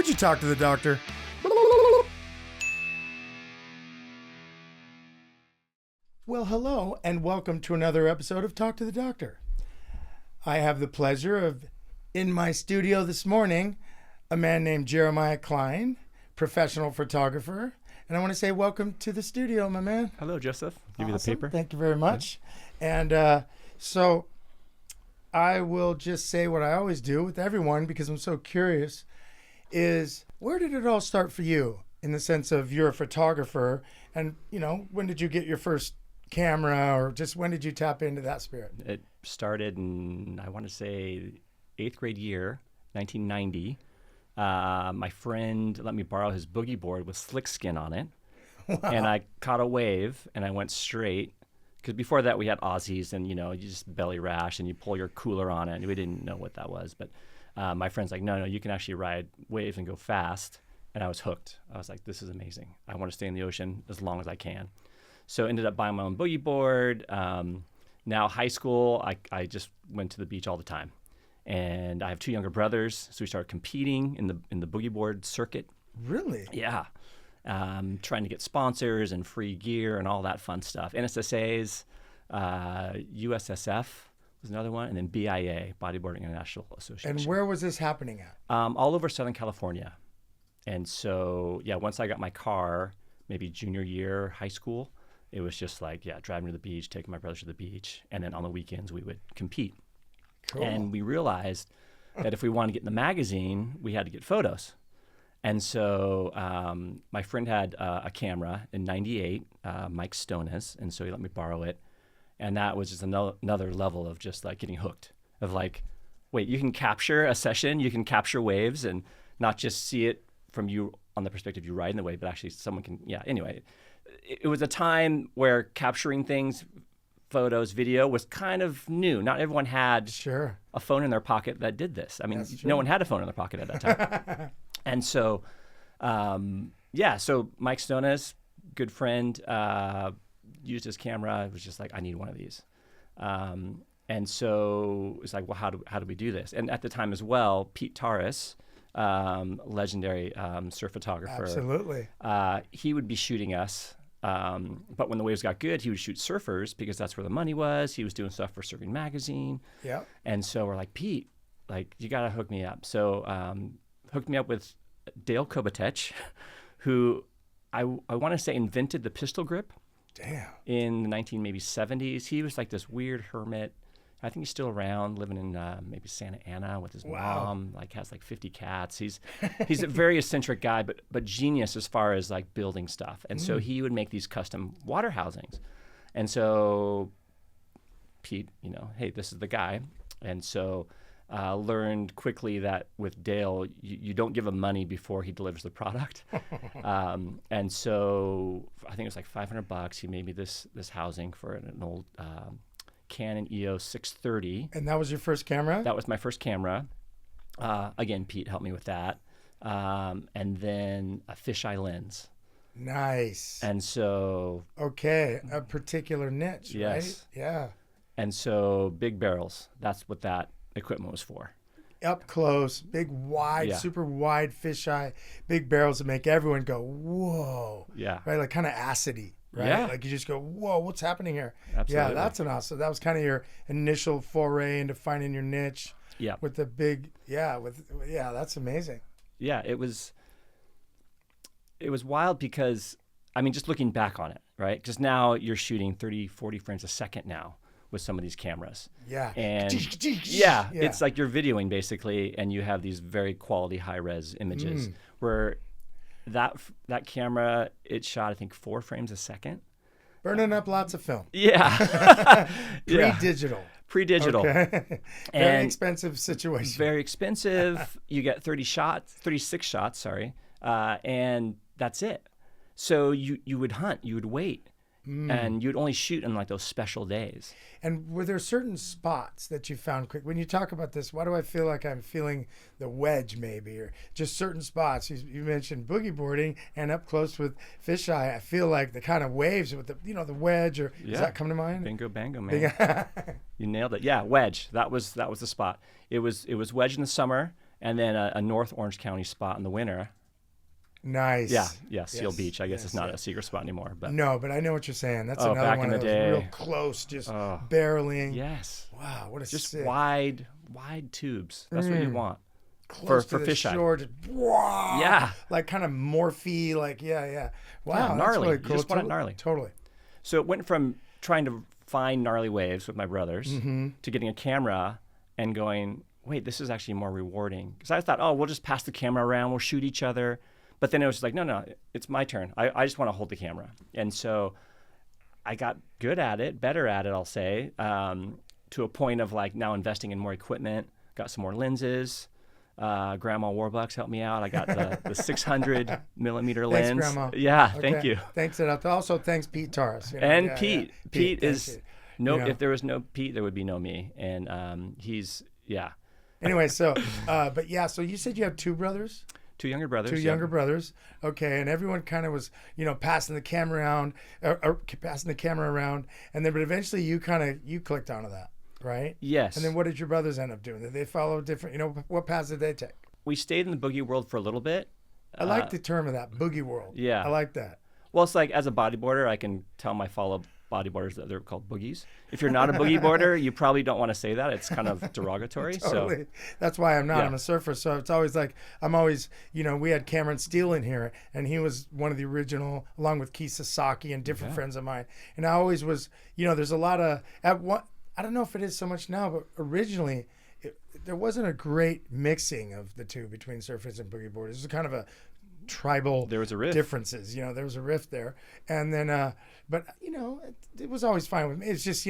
Would you talk to the doctor? Well, hello, and welcome to another episode of Talk to the Doctor. I have the pleasure of, in my studio this morning, a man named Jeremiah Klein, professional photographer. And I want to say welcome to the studio, my man. Hello, Joseph. Give Awesome. you the paper. Thank you very much. Yeah. And so I will just say what I always do with everyone because I'm so curious is where did it all start for you in the sense of you're a photographer and, you know, when did you get your first camera or just when did you tap into that spirit? It started in, I want to say, 8th grade year, 1990. My friend let me borrow his boogie board with slick skin on it. Wow. And I caught a wave and I went straight. Because before that we had Aussies and, you know, you just belly rash and you pull your cooler on it. And we didn't know what that was. But my friend's like, no, you can actually ride waves and go fast. And I was hooked. I was like, this is amazing. I want to stay in the ocean as long as I can. So ended up buying my own boogie board. Now high school, I just went to the beach all the time. And I have 2 younger brothers, so we started competing in the boogie board circuit. Really? Yeah. Trying to get sponsors and free gear and all that fun stuff. NSSAs, USSF was another one, and then BIA, Bodyboarding International Association. And where was this happening at? All over Southern California. And so, yeah, once I got my car, maybe junior year high school, it was just like, yeah, driving to the beach, taking my brothers to the beach, and then on the weekends we would compete. Cool. And we realized that if we wanted to get in the magazine, we had to get photos. And so my friend had a camera in '98, Mike Stone's, and so he let me borrow it. And that was just another level of just like getting hooked, of like, wait, you can capture a session, you can capture waves and not just see it from you on the perspective you ride in the wave, but actually someone can, yeah, anyway. It was a time where capturing things, photos, video was kind of new. Not everyone had a phone in their pocket that did this. I mean, no one had a phone in their pocket at that time. And so, so Mike Stone's, good friend, used his camera. It was just like, I need one of these. And so it's like, well, how do we do this? And at the time as well, Pete Taurus, legendary surf photographer. Absolutely. He would be shooting us. But when the waves got good, he would shoot surfers because that's where the money was. He was doing stuff for Surfing Magazine. Yeah. And so we're like, Pete, like, you got to hook me up. So hooked me up with Dale Kobatech, who I want to say invented the pistol grip. Damn. In the 1970s. He was like this weird hermit. I think he's still around, living in maybe Santa Ana with his mom. Like has like 50 cats. He's a very eccentric guy, but genius as far as like building stuff. And so he would make these custom water housings. And so Pete, you know, hey, this is the guy. And so learned quickly that with Dale, you don't give him money before he delivers the product. And so I think it was like $500. He made me this housing for an old Canon EOS 630. And that was your first camera? That was my first camera. Again, Pete helped me with that. And then a fisheye lens. Nice. And so... Okay, a particular niche, yes. Right? Yeah. And so big barrels, that's what that equipment was for. Up close, big, wide, super wide fisheye, big barrels that make everyone go, whoa. Yeah. Right, like kind of acidy. Right? Yeah. Like you just go, whoa, what's happening here? Absolutely. Yeah, that's an awesome. That was kind of your initial foray into finding your niche. Yeah. With the big, that's amazing. Yeah, it was wild because, I mean, just looking back on it, right? Because now you're shooting 30, 40 frames a second now with some of these cameras. Yeah. And it's like you're videoing basically, and you have these very quality high-res images where that camera, it shot, I think, 4 frames a second. Burning up lots of film. Yeah. Pre-digital. Pre-digital. Okay. Very expensive situation. Very expensive. You get 36 shots, and that's it. So you would hunt, you would wait. And you'd only shoot on like those special days. And were there certain spots that you found quick? When you talk about this, why do I feel like I'm feeling the wedge maybe, or just certain spots? You mentioned boogie boarding and up close with fisheye. I feel like the kind of waves with the wedge, or does that come to mind? Bingo bango, man. You nailed it. Yeah, wedge. That was the spot. It was wedge in the summer, and then a North Orange County spot in the winter. Nice. Yeah, Seal Beach. I guess it's not a secret spot anymore. But no, but I know what you're saying. That's another back one in of the those day. real close, just barreling. Yes. Wow, what a just sick. wide tubes. That's what you want. Close for to the fisheye. shore, just wow, Yeah. like kind of morphy, like wow, that's gnarly. really cool. You just want it gnarly. Totally. So it went from trying to find gnarly waves with my brothers to getting a camera and going, wait, this is actually more rewarding. Because I thought, oh, we'll just pass the camera around, we'll shoot each other. But then it was like, no, it's my turn. I just want to hold the camera. And so I got good at it, better at it, I'll say, to a point of like now investing in more equipment, got some more lenses. Grandma Warbucks helped me out. I got the 600 millimeter lens. Thanks, Grandma. Yeah, Okay. thank you. Thanks. Also, thanks, Pete Taurus. And Pete. Yeah. Pete is no. You know. If there was no Pete, there would be no me. And he's Anyway, so but yeah, so you said you have two brothers. Two younger brothers. Two younger brothers. Okay, and everyone kind of was, passing the camera around, and then but eventually you clicked onto that, right? Yes. And then what did your brothers end up doing? Did they follow different? What paths did they take? We stayed in the boogie world for a little bit. I like the term of that, boogie world. Yeah. I like that. Well, it's like as a bodyboarder, I can tell my fellow bodyboarders that they're called boogies. If you're not a boogie boarder, you probably don't want to say that. It's kind of derogatory. Totally. So that's why I'm not. Yeah. I'm a surfer, so it's always like I'm always. We had Cameron Steele in here, and he was one of the original, along with Keith Sasaki and different friends of mine. And I always was. There's a lot of I don't know if it is so much now, but originally there wasn't a great mixing of the two between surfers and boogie boarders. It was kind of a tribal there was a rift. differences. There was a rift there, and then but it was always fine with me. It's just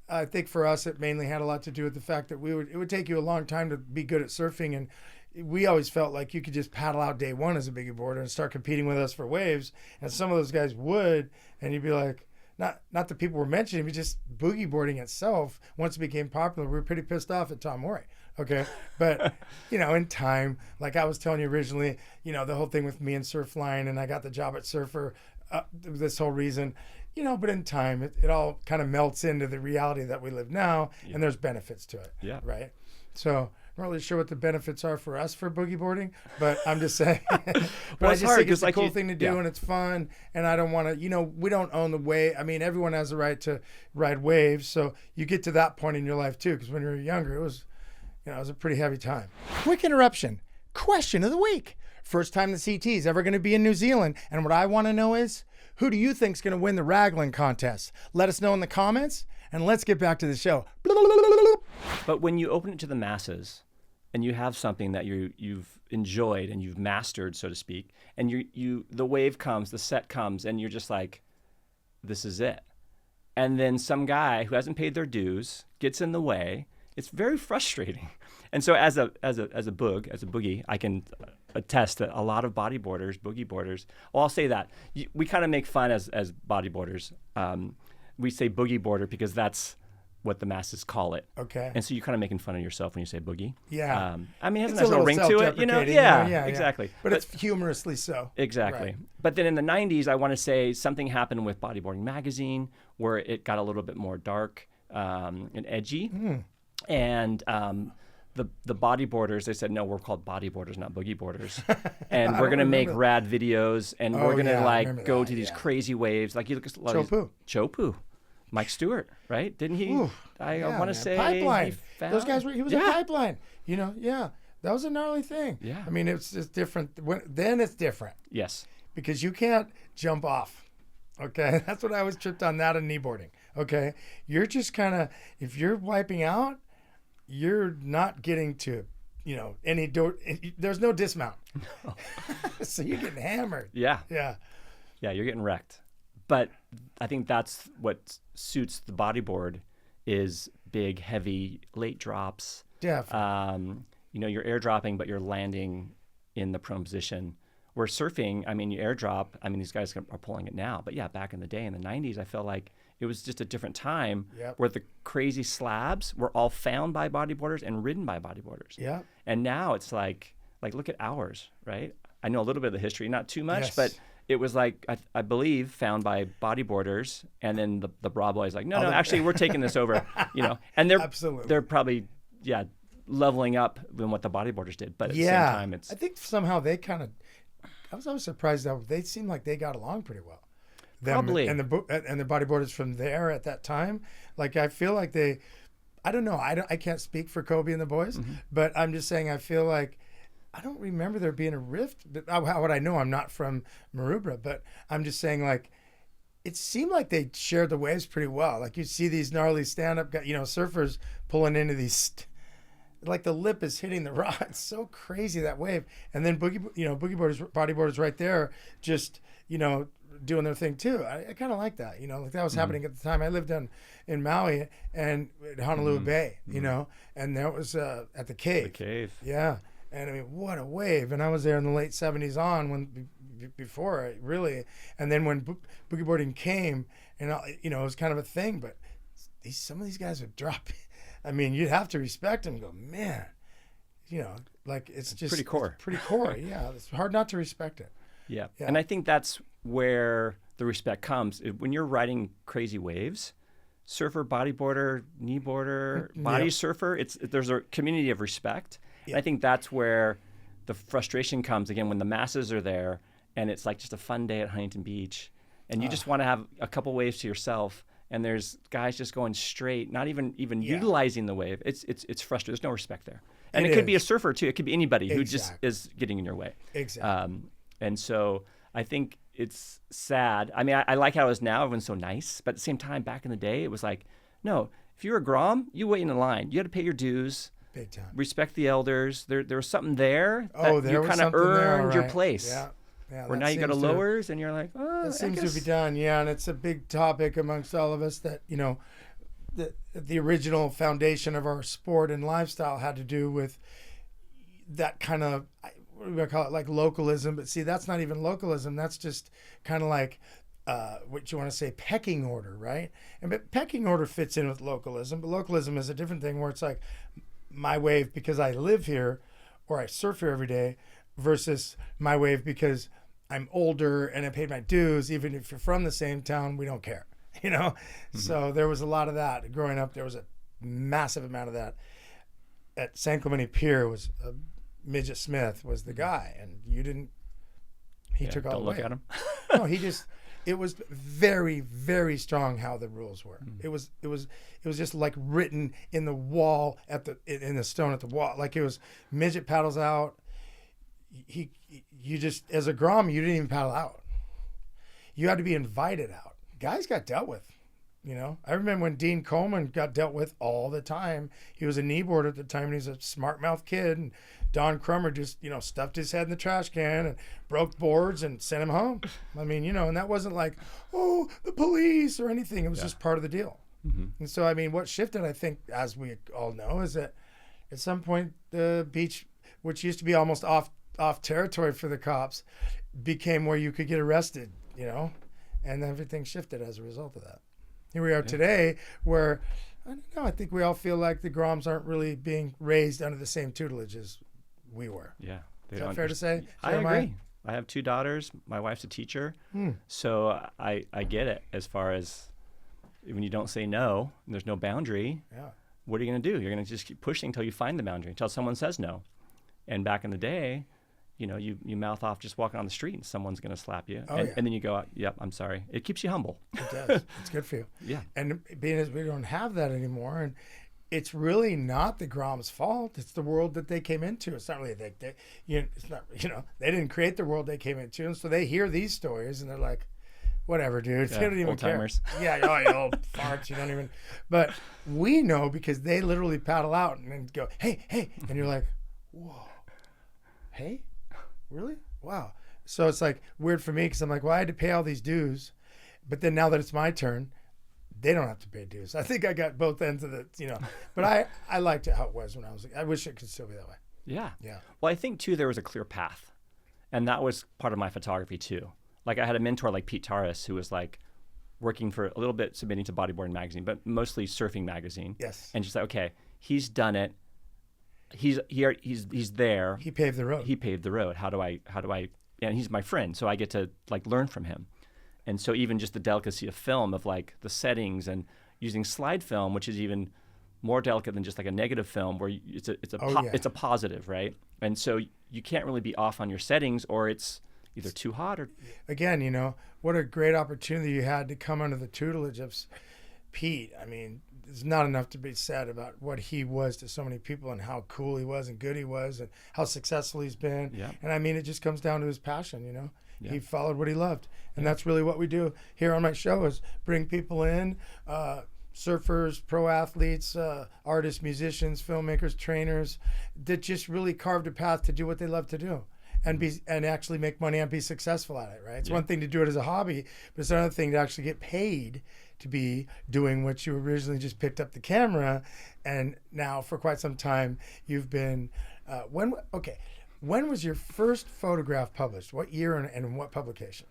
I think for us it mainly had a lot to do with the fact that it would take you a long time to be good at surfing, and we always felt like you could just paddle out day one as a boogie boarder and start competing with us for waves, and some of those guys would, and you'd be like, not the people we're mentioning, but just boogie boarding itself. Once it became popular, we were pretty pissed off at Tom Morey. Okay, but in time, like I was telling you originally, the whole thing with me and Surfline, and I got the job at Surfer, this whole reason, but in time, it all kind of melts into the reality that we live now, and there's benefits to it. Yeah. Right. So I'm not really sure what the benefits are for us for boogie boarding, but I'm just saying. But Well, I it's just hard, think it's 'cause a like cool you- thing to do, and it's fun. And I don't want to, we don't own the wave. I mean, everyone has the right to ride waves. So you get to that point in your life too, because when you're younger, it was a pretty heavy time. Quick interruption. Question of the week. First time the CT is ever going to be in New Zealand. And what I want to know is, who do you think is going to win the Raglan contest? Let us know in the comments, and let's get back to the show. But when you open it to the masses, and you have something that you've enjoyed and you've mastered, so to speak, and the wave comes, the set comes, and you're just like, this is it. And then some guy who hasn't paid their dues gets in the way. It's very frustrating. And so as a boogie, I can attest that a lot of bodyboarders, boogie boarders, well, I'll say that. We kind of make fun as bodyboarders. We say boogie boarder because that's what the masses call it. Okay. And so you're kind of making fun of yourself when you say boogie. Yeah. I mean, it has It's a nice little ring to it, self-deprecating, Yeah, exactly. But it's humorously so. Exactly. Right. But then in the 90s, I want to say something happened with Bodyboarding Magazine where it got a little bit more dark and edgy. And the bodyboarders, they said, no, we're called bodyboarders, not boogie boarders. And we're going to make rad videos, and we're going to go to these crazy waves. Like you look at a lot of Chopu. Mike Stewart, right? Didn't he? Ooh, I want to say Pipeline. Those guys he was a Pipeline. That was a gnarly thing. Yeah. I mean, it's just different. Then it's different. Yes. Because you can't jump off. Okay, that's what I was tripped on that and kneeboarding. Okay, you're just kind of, if you're wiping out, you're not getting to, any door. There's no dismount. No. So you're getting hammered. Yeah. Yeah. Yeah, you're getting wrecked. But I think that's what suits the bodyboard is big, heavy, late drops. Definitely. You're airdropping, but you're landing in the prone position. Where surfing, I mean, you airdrop. I mean, these guys are pulling it now. But yeah, back in the day, in the 90s, I felt like it was just a different time where the crazy slabs were all found by bodyboarders and ridden by bodyboarders. Yeah. And now it's like look at ours, right? I know a little bit of the history, not too much, but it was like, I believe, found by bodyboarders, and then the bra boys like, no, actually, we're taking this over, and they're Absolutely. they're probably, leveling up than what the bodyboarders did. But at the same time, it's... I think somehow they kind of, I was always surprised that they seemed like they got along pretty well. Probably. And the bodyboarders from there at that time, like I feel like they, I don't know, I can't speak for Kobe and the boys, but I'm just saying I feel like I don't remember there being a rift. How would I know? I'm not from Maroubra, but I'm just saying like it seemed like they shared the waves pretty well. Like you see these gnarly stand-up, surfers pulling into these. Like the lip is hitting the rock. It's so crazy, that wave. And then boogie bodyboarders right there, just, doing their thing too. I kind of like that, like that was happening at the time. I lived in Maui and at Honolulu Bay, and that was at the Cave. The Cave. Yeah. And I mean, what a wave. And I was there in the late 70s before it really. And then when boogie boarding came, and it was kind of a thing, but some of these guys would drop. I mean, you'd have to respect them and go, man, like it's just pretty core. It's pretty core. Yeah. It's hard not to respect it. Yeah. And I think that's where the respect comes. When you're riding crazy waves, surfer, bodyboarder, kneeboarder, body surfer, there's a community of respect. Yeah. I think that's where the frustration comes, again, when the masses are there and it's like just a fun day at Huntington Beach and you just want to have a couple waves to yourself. And there's guys just going straight, not even utilizing the wave. It's frustrating. There's no respect there. And it could be a surfer too. It could be anybody who just is getting in your way. Exactly. And so I think it's sad. I mean, I like how it is now. Everyone's so nice. But at the same time, back in the day, it was like, no, if you were a Grom, you wait in the line. You had to pay your dues. Big time. Respect the elders. There was something there that you kind of earned your place. Yeah. Yeah, where now you go to lowers and you're like, oh, that seems to be done. Yeah, and it's a big topic amongst all of us that, the original foundation of our sport and lifestyle had to do with that kind of, what do we call it, like localism. But see, that's not even localism. That's just kind of like what you want to say, pecking order, right? But pecking order fits in with localism. But localism is a different thing where it's like my wave because I live here or I surf here every day versus my wave because I'm older and I paid my dues. Even if you're from the same town, we don't care, So there was a lot of that growing up. There was a massive amount of that. At San Clemente Pier was Midget Smith was the guy, and you didn't. He took all the way. Don't look at him. No, he just. It was very, very strong how the rules were. It was just like written in the wall in the stone at the wall. Like it was midget paddles out. You just, as a Grom, you didn't even paddle out. You had to be invited out. Guys got dealt with, I remember when Dean Coleman got dealt with all the time. He was a kneeboarder at the time, and he's a smart mouth kid. And Don Crummer just, stuffed his head in the trash can and broke boards and sent him home. I mean, and that wasn't like, oh, the police or anything. It was just part of the deal. And so, I mean, what shifted, I think, as we all know, is that at some point the beach, which used to be almost off territory for the cops, became where you could get arrested, and everything shifted as a result of that. Here we are today where, I don't know, I think we all feel like the Groms aren't really being raised under the same tutelage as we were. Yeah. Is that fair to say? I agree. I have 2 daughters. My wife's a teacher. So I get it as far as when you don't say no, and there's no boundary, what are you going to do? You're going to just keep pushing until you find the boundary, until someone says no. And back in the day, you mouth off just walking on the street and someone's going to slap you. And then you go, yep, I'm sorry. It keeps you humble. It does. It's good for you. Yeah. And being as we don't have that anymore, and it's really not the Grom's fault. It's the world that they came into. It's not really it's not, they didn't create the world they came into. And so they hear these stories and they're like, whatever, dude. Yeah, they don't even old-timers. care. Yeah, you old farts. You don't even. But we know because they literally paddle out and then go, hey, and you're like, whoa, hey, really? Wow. So it's like weird for me because I'm like, well, I had to pay all these dues, but then now that it's my turn, they don't have to pay dues. I think I got both ends of the, but I liked it how it was when I was. I wish it could still be that way. Yeah. Yeah. Well, I think too there was a clear path, and that was part of my photography too. Like I had a mentor like Pete Taras who was like working for a little bit submitting to Bodyboarding magazine, but mostly surfing magazine. Yes. And she's like, okay, he's done it. He's there. He paved the road. He paved the road. How do I? And he's my friend, so I get to like learn from him. And so even just the delicacy of film, of like the settings and using slide film, which is even more delicate than just like a negative film where it's a positive, right? And so you can't really be off on your settings, or it's either too hot or... Again, you know, what a great opportunity you had to come under the tutelage of Pete. I mean, there's not enough to be said about what he was to so many people and how cool he was and good he was and how successful he's been. Yeah. And I mean, it just comes down to his passion, you know. Yeah. He followed what he loved. And that's really what we do here on my show, is bring people in, surfers, pro athletes, artists, musicians, filmmakers, trainers, that just really carved a path to do what they love to do and actually make money and be successful at it, right? It's one thing to do it as a hobby, but it's another thing to actually get paid to be doing what you originally just picked up the camera. And now for quite some time you've been, when was your first photograph published? What year and what publication?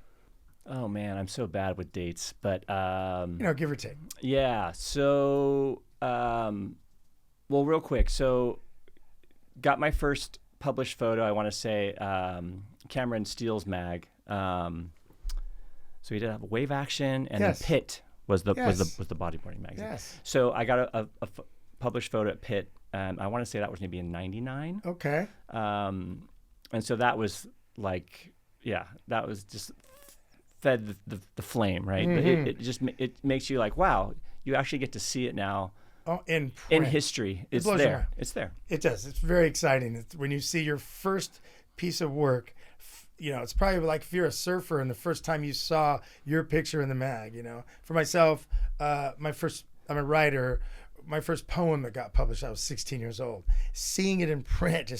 Oh man, I'm so bad with dates, but you know, give or take. Yeah. So, well, real quick. So, got my first published photo. I want to say Cameron Steele's mag. So he did have a Wave Action, and then Pitt was the bodyboarding magazine. Yes. So I got a published photo at Pitt. I want to say that was maybe in '99. Okay. And so that was like, that was just fed the flame, right? Mm-hmm. It makes you like, wow, you actually get to see it now. Oh, in history. It's there. It's there. It does. It's very exciting. When you see your first piece of work, you know, it's probably like if you're a surfer and the first time you saw your picture in the mag, you know. For myself, I'm a writer. My first poem that got published, I was 16 years old. Seeing it in print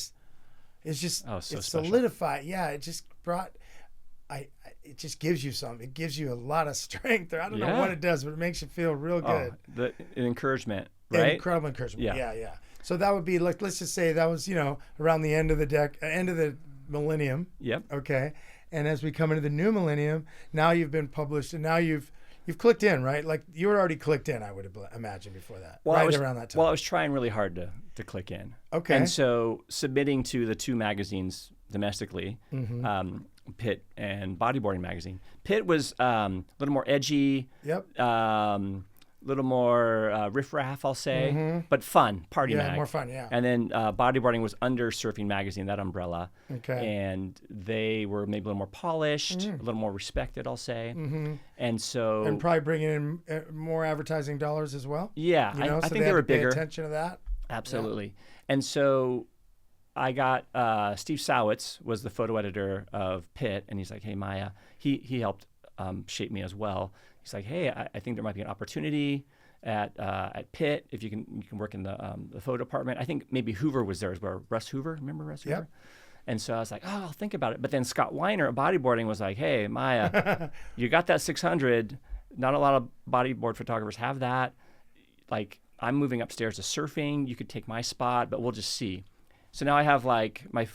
it's solidified. Yeah, it just brought... it just gives you something. It gives you a lot of strength. I don't know what it does, but it makes you feel real good. The encouragement, right? Incredible encouragement. Yeah. So that would be like, let's just say that was, you know, around the end of the millennium. Yep. Okay. And as we come into the new millennium, now you've been published, and now you've clicked in, right? Like you were already clicked in, I would imagine, before that. Around that time. Well, I was trying really hard to click in. Okay. And so submitting to the two magazines domestically, Pitt and Bodyboarding Magazine. Pitt was a little more edgy. Yep. Little more riff-raff, I'll say, but fun, party mag. Yeah, more fun, yeah. And then Bodyboarding was under Surfing Magazine, that umbrella. Okay. And they were maybe a little more polished, a little more respected, I'll say. And so... And probably bringing in more advertising dollars as well? Yeah, you know, I think they were bigger. Pay attention to that? Absolutely. Yeah. And so I got Steve Sowitz was the photo editor of Pitt, and he's like, hey, Maya, he helped shape me as well. He's like, hey, I think there might be an opportunity at Pitt if you can work in the photo department. I think maybe Hoover was there as well. Russ Hoover, remember Russ Hoover? And so I was like, oh, I'll think about it. But then Scott Weiner at Bodyboarding was like, hey, Maya, you got that 600. Not a lot of bodyboard photographers have that. Like, I'm moving upstairs to surfing. You could take my spot, but we'll just see. So now I have like my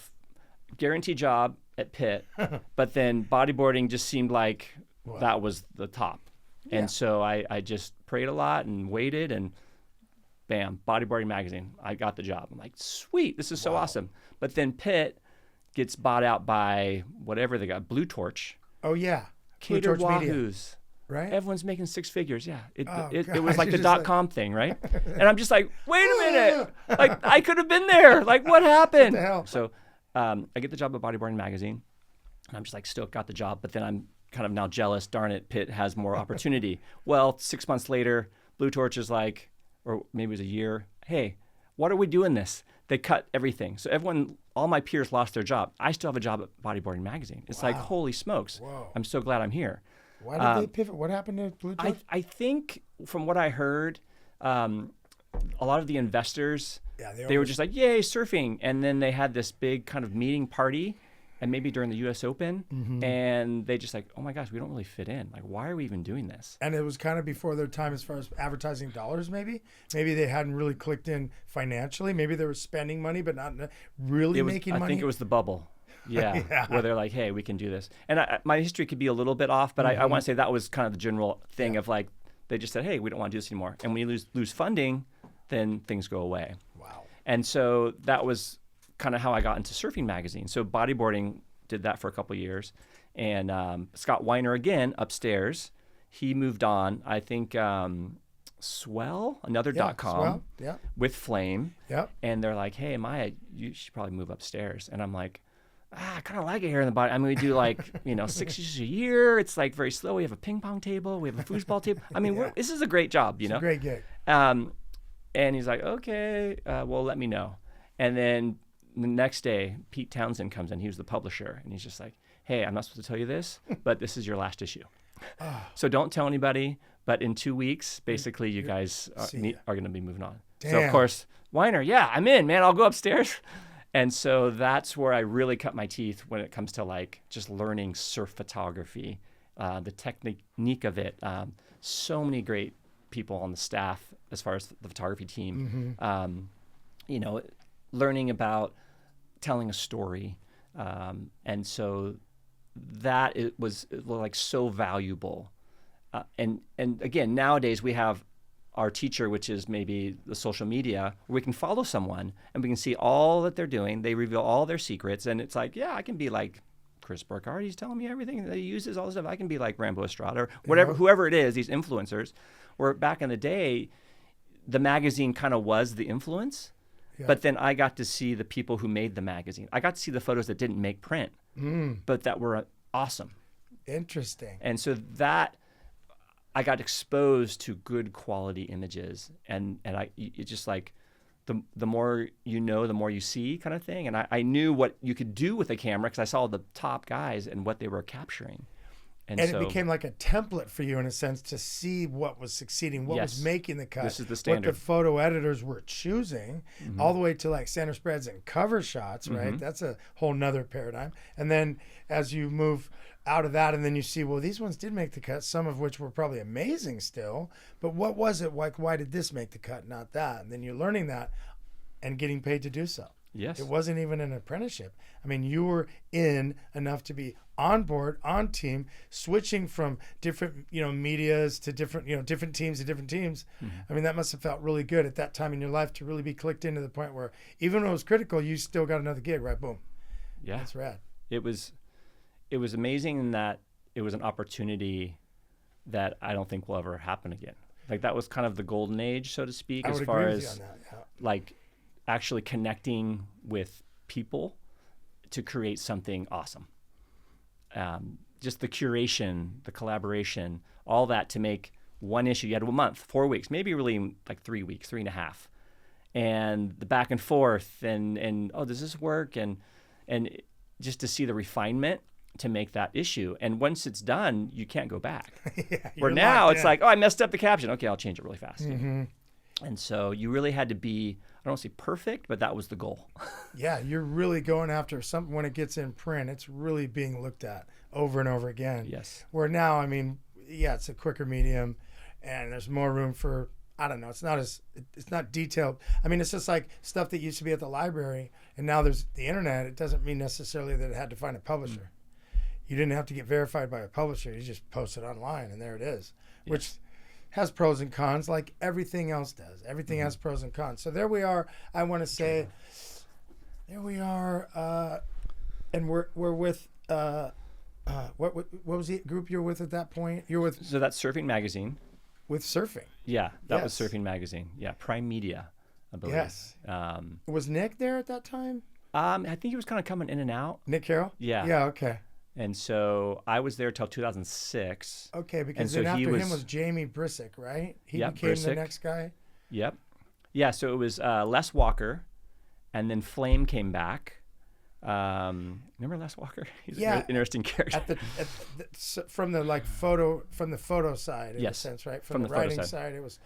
guaranteed job at Pitt, but then bodyboarding just seemed like that was the top. Yeah. And so I just prayed a lot and waited, and bam, Bodyboarding Magazine. I got the job. I'm like, sweet, this is so awesome. But then Pitt gets bought out by whatever they got, Blue Torch. Oh, yeah. Catered Wahoos. Right? Everyone's making six figures. Yeah. It was like the .com thing, right? And I'm just like, wait a minute. Like, I could have been there. Like, what happened? What the hell? So I get the job at Bodyboarding Magazine, and I'm just like, still got the job. But then I'm kind of now jealous. Darn it, Pitt has more opportunity. Well, 6 months later, Blue Torch is like, or maybe it was a year, hey, what are we doing this? They cut everything. So all my peers lost their job. I still have a job at Bodyboarding Magazine. It's like, holy smokes. Whoa. I'm so glad I'm here. Why did they pivot? What happened to Blue Torch? I think from what I heard, a lot of the investors, they were just like, yay, surfing. And then they had this big kind of meeting party, and maybe during the U.S. Open, and they just like, oh my gosh, we don't really fit in. Like, why are we even doing this? And it was kind of before their time as far as advertising dollars, maybe? Maybe they hadn't really clicked in financially. Maybe they were spending money, but not really making money. I think it was the bubble. Yeah, where they're like, hey, we can do this. And my history could be a little bit off, but I want to say that was kind of the general thing of like, they just said, hey, we don't want to do this anymore. And when you lose funding, then things go away. Wow. And so that was kind of how I got into Surfing Magazine. So Bodyboarding did that for a couple of years. And Scott Weiner, again, upstairs, he moved on. I think Swell, another Yeah, .com, Swell. Yeah. with Flame. Yep. And they're like, hey, Maya, you should probably move upstairs. And I'm like, I kind of like it here in the body. I mean, we do like, 6 issues a year. It's like very slow. We have a ping pong table. We have a foosball table. I mean, this is a great job, It's a great gig. And he's like, okay, well, let me know. And then the next day, Pete Townsend comes in. He was the publisher. And he's just like, hey, I'm not supposed to tell you this, but this is your last issue. So don't tell anybody. But in 2 weeks, basically, you guys are going to be moving on. Damn. So, of course, Weiner, yeah, I'm in, man. I'll go upstairs. And so that's where I really cut my teeth when it comes to like just learning surf photography, the technique of it. So many great people on the staff as far as the photography team. Learning about telling a story. And so that was like so valuable. And again, nowadays we have our teacher, which is maybe the social media, where we can follow someone and we can see all that they're doing. They reveal all their secrets. And it's like, yeah, I can be like Chris Burkhardt. He's telling me everything that he uses, all this stuff. I can be like Rambo Estrada or whatever, whoever it is, these influencers. Where back in the day, the magazine kind of was the influence. Yeah. But then I got to see the people who made the magazine. I got to see the photos that didn't make print, but that were awesome. Interesting. And so that I got exposed to good quality images, and it's just like the more you know, the more you see, kind of thing. And I knew what you could do with a camera because I saw the top guys and what they were capturing. And so, it became like a template for you in a sense to see what was succeeding, what was making the cut. This is the standard. What the photo editors were choosing, all the way to like center spreads and cover shots, right? That's a whole nother paradigm. And then as you move out of that and then you see, well, these ones did make the cut, some of which were probably amazing still, but what was it? Like, why did this make the cut, not that? And then you're learning that and getting paid to do so. Yes. It wasn't even an apprenticeship. I mean, you were in enough to be on board, on team, switching from different, medias to different, different teams to different teams. I mean, that must have felt really good at that time in your life to really be clicked into the point where even when it was critical, you still got another gig, right? Boom. Yeah. That's rad. It was amazing in that it was an opportunity that I don't think will ever happen again. Like that was kind of the golden age, so to speak, as far as like actually connecting with people to create something awesome. Just the curation, the collaboration, all that to make one issue. You had a month, 4 weeks, maybe really like 3 weeks, 3.5. And the back and forth and oh, does this work? And just to see the refinement to make that issue. And once it's done, you can't go back. Where now it's like, oh, I messed up the caption. Okay, I'll change it really fast. And so you really had to be, I don't want to say perfect, but that was the goal. Yeah, you're really going after something when it gets in print. It's really being looked at over and over again. Yes. Where now, I mean, yeah, it's a quicker medium and there's more room for, I don't know, it's not detailed. I mean, it's just like stuff that used to be at the library and now there's the internet. It doesn't mean necessarily that it had to find a publisher. You didn't have to get verified by a publisher. You just post it online and there it is, which has pros and cons like everything else does. Everything has pros and cons. So there we are. I want to say, there we are. And we're with, what was the group you're with at that point? You're with. So that's Surfing Magazine. With Surfing. Yeah, that was Surfing Magazine. Yeah, Prime Media, I believe. Yes. Was Nick there at that time? I think he was kind of coming in and out. Nick Carroll? Yeah. Yeah, okay. And so I was there till 2006. Okay, because then after him was Jamie Brisick, right? He became the next guy? Yep. Yeah, so it was Les Walker, and then Flame came back. Remember Les Walker? He's a really interesting character. From the photo side, in a sense, right? From the writing side, it was,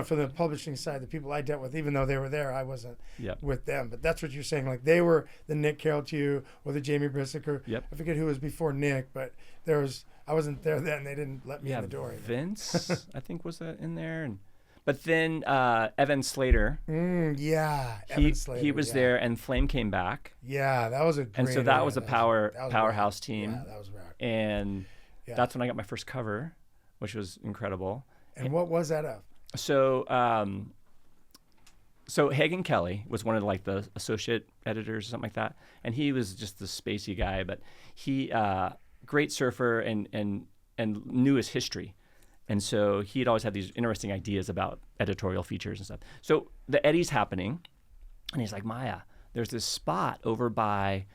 from the publishing side, the people I dealt with, even though they were there, I wasn't with them. But that's what you're saying. Like they were the Nick Carroll to you, or the Jamie Brisick, or I forget who was before Nick, but I wasn't there then. They didn't let me in the door. Vince, I think, was in there, but then Evan Slater. Evan Slater. He was there, and Flame came back. Yeah, that was a great. And so that was a powerhouse team. Yeah, that was rad. And that's when I got my first cover, which was incredible. And what was that of? So, Hagen Kelly was one of the associate editors or something like that, and he was just the spacey guy, but he great surfer and knew his history. And so he'd always had these interesting ideas about editorial features and stuff. So the Eddie's happening, and he's like, Maya, there's this spot over by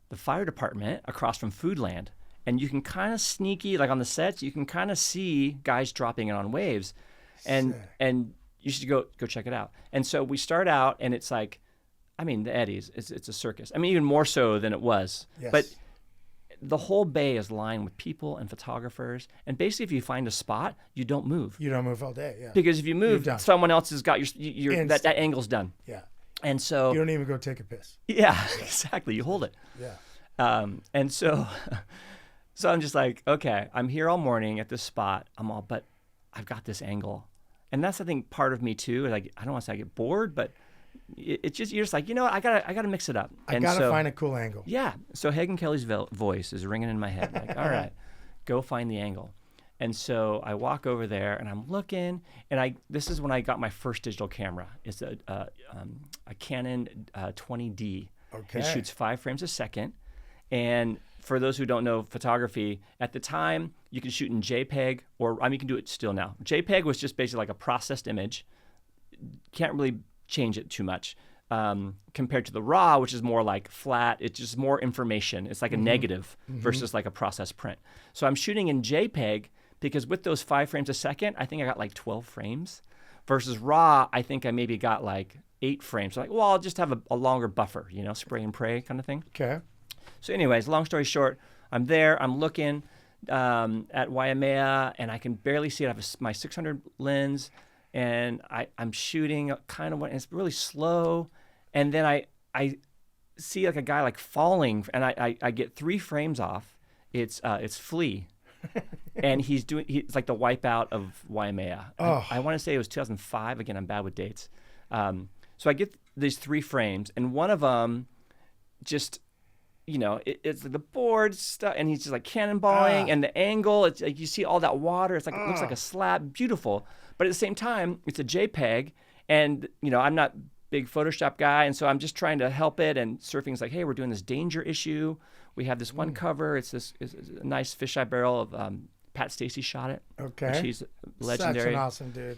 the fire department across from Foodland. And you can kind of sneaky, like on the sets, you can kind of see guys dropping it on waves. And you should go check it out. And so we start out, and it's like, I mean, the Eddie's, it's a circus. I mean, even more so than it was. Yes. But the whole bay is lined with people and photographers. And basically, if you find a spot, you don't move. You don't move all day, yeah. Because if you move, someone else has got that angle's done. Yeah. And so... You don't even go take a piss. Yeah, exactly. You hold it. Yeah. And so... So I'm just like, okay, I'm here all morning at this spot. But I've got this angle. And that's, I think, part of me too. Like, I don't want to say I get bored, but it's just, you're just like, you know what, I gotta mix it up. I gotta find a cool angle. Yeah. So Hagen Kelly's voice is ringing in my head. Like, all right, go find the angle. And so I walk over there and I'm looking, and this is when I got my first digital camera. It's a Canon 20D. Okay. It shoots 5 frames a second. And for those who don't know photography, at the time, you could shoot in JPEG, or I mean, you can do it still now. JPEG was just basically like a processed image. Can't really change it too much compared to the RAW, which is more like flat. It's just more information. It's like a negative versus like a processed print. So I'm shooting in JPEG because with those 5 frames a second, I think I got like 12 frames. Versus RAW, I think I maybe got like 8 frames. So like, well, I'll just have a longer buffer, you know, spray and pray kind of thing. Okay. So anyways, long story short, I'm there, I'm looking at Waimea, and I can barely see it. I have my 600 lens, and I'm shooting kind of, and it's really slow. And then I see like a guy like falling, and I get 3 frames off. It's Flea. And he's like the wipeout of Waimea. Oh. I want to say it was 2005. Again, I'm bad with dates. So I get these 3 frames, and one of them just... You know, it's like the board stuff, and he's just like cannonballing, and the angle, it's like you see all that water. It's like it looks like a slab, beautiful. But at the same time, it's a JPEG, and you know, I'm not big Photoshop guy, and so I'm just trying to help it. And surfing's like, hey, we're doing this danger issue. We have this one cover. It's a nice fisheye barrel of Pat Stacey shot it. Okay, which he's legendary. Such an awesome dude.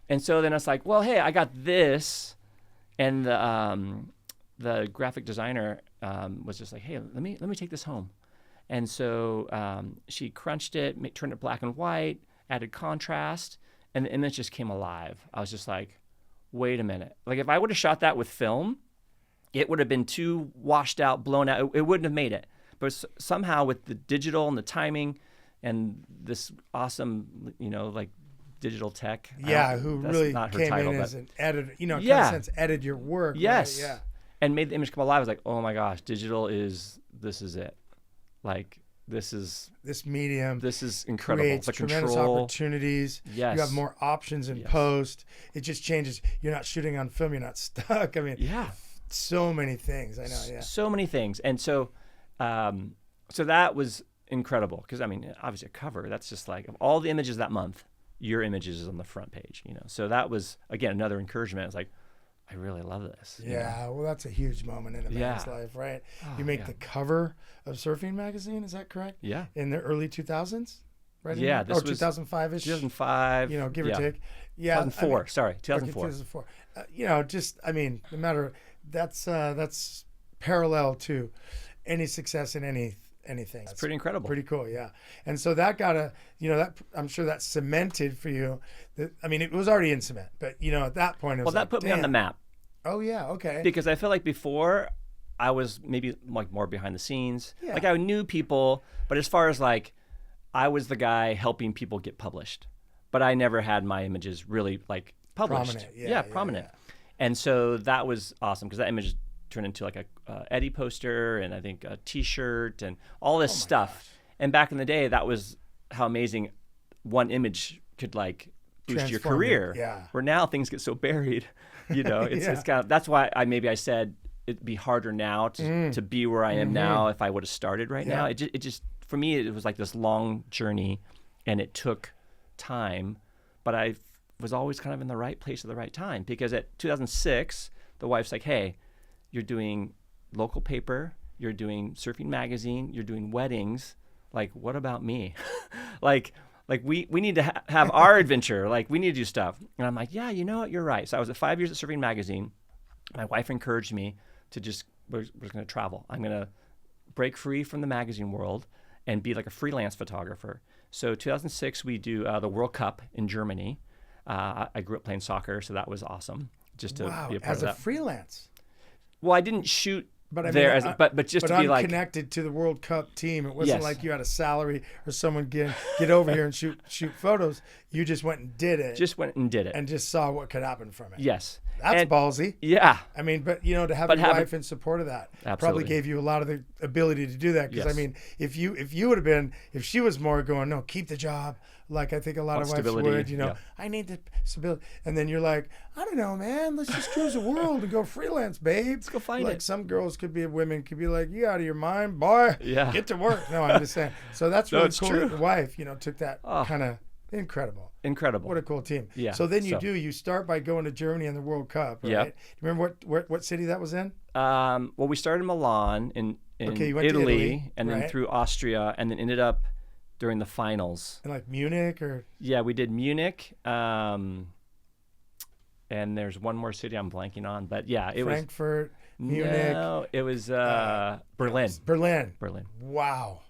And so then it's like, well, hey, I got this, and the graphic designer was just like, hey, let me take this home. And so she crunched it, turned it black and white, added contrast, and the image just came alive. I was just like, wait a minute. Like if I would have shot that with film, it would have been too washed out, blown out. It wouldn't have made it. But somehow with the digital and the timing and this awesome, you know, like digital tech. Yeah, who really came in as an editor, you know, in a sense, edited your work. Yes. Right? Yeah. And made the image come alive. I was like, oh my gosh, digital this is it. Like, this medium. This is incredible. Creates tremendous opportunities. Yes. You have more options in post. It just changes. You're not shooting on film. You're not stuck. I mean, so many things. I know. Yeah. So many things. And so, so that was incredible because I mean, obviously a cover. That's just like of all the images that month, your image is on the front page. You know. So that was again another encouragement. It's like, I really love this. Yeah, well, that's a huge moment in a man's life, right? Oh, you make the cover of Surfing magazine, is that correct? Yeah. In the early 2000s? Right? Yeah. This was 2005-ish? 2005. You know, give or take. Yeah. 2004, I mean, sorry, 2004. Okay, 2004. You know, just, I mean, no matter, that's parallel to any success in anything. It's pretty incredible. Pretty cool, yeah. And so that got that I'm sure that cemented for you. I mean, it was already in cement, but you know, at that point, it was that put me on the map. Oh yeah, okay. Because I feel like before, I was maybe like more behind the scenes. Yeah. Like I knew people, but as far as like, I was the guy helping people get published, but I never had my images really like published. Prominent, prominent. And so that was awesome because that image turned into like a Eddie poster and I think a T-shirt and all this stuff. Gosh. And back in the day, that was how amazing one image could like boost your career. Yeah. Where now things get so buried, you know. It's kind of that's why I said it'd be harder now to be where I am now if I would have started right now. It just for me it was like this long journey, and it took time, but I was always kind of in the right place at the right time because at 2006, the wife's like, hey. You're doing local paper, you're doing Surfing magazine, you're doing weddings. Like, what about me? Like, Like we need to have our adventure. Like we need to do stuff. And I'm like, yeah, you know what? You're right. So I was at 5 years at Surfing Magazine. My wife encouraged me to we're going to travel. I'm going to break free from the magazine world and be like a freelance photographer. So 2006, we do the World Cup in Germany. I grew up playing soccer, so that was awesome. Just to be a part of that. As a freelance. Well, I didn't shoot but I there, mean, but just to be like connected to the World Cup team. It wasn't like you had a salary or someone get over here and shoot photos. You just went and did it. And just saw what could happen from it. Yes. That's ballsy. Yeah. I mean, but to have your wife in support of that probably gave you a lot of the ability to do that. Because I mean, if she was more going, no, keep the job. Like I think a lot of wives would, I need the stability. And then you're like, I don't know, man, let's just cruise the world and go freelance, babe. Let's go find it. Like some girls women could be like, you out of your mind, boy. Yeah. Get to work. No, I'm just saying. So that's really cool that the wife, took that kind of incredible. What a cool team. Yeah. So then you start by going to Germany in the World Cup, right? Yep. Do you remember what city that was in? Well, we started in Milan in Italy, and then through Austria, and then ended up during the finals. And like Munich or? Yeah, we did Munich. And there's one more city I'm blanking on, but yeah, it was Frankfurt, Munich. No, it was Berlin. Berlin. Wow.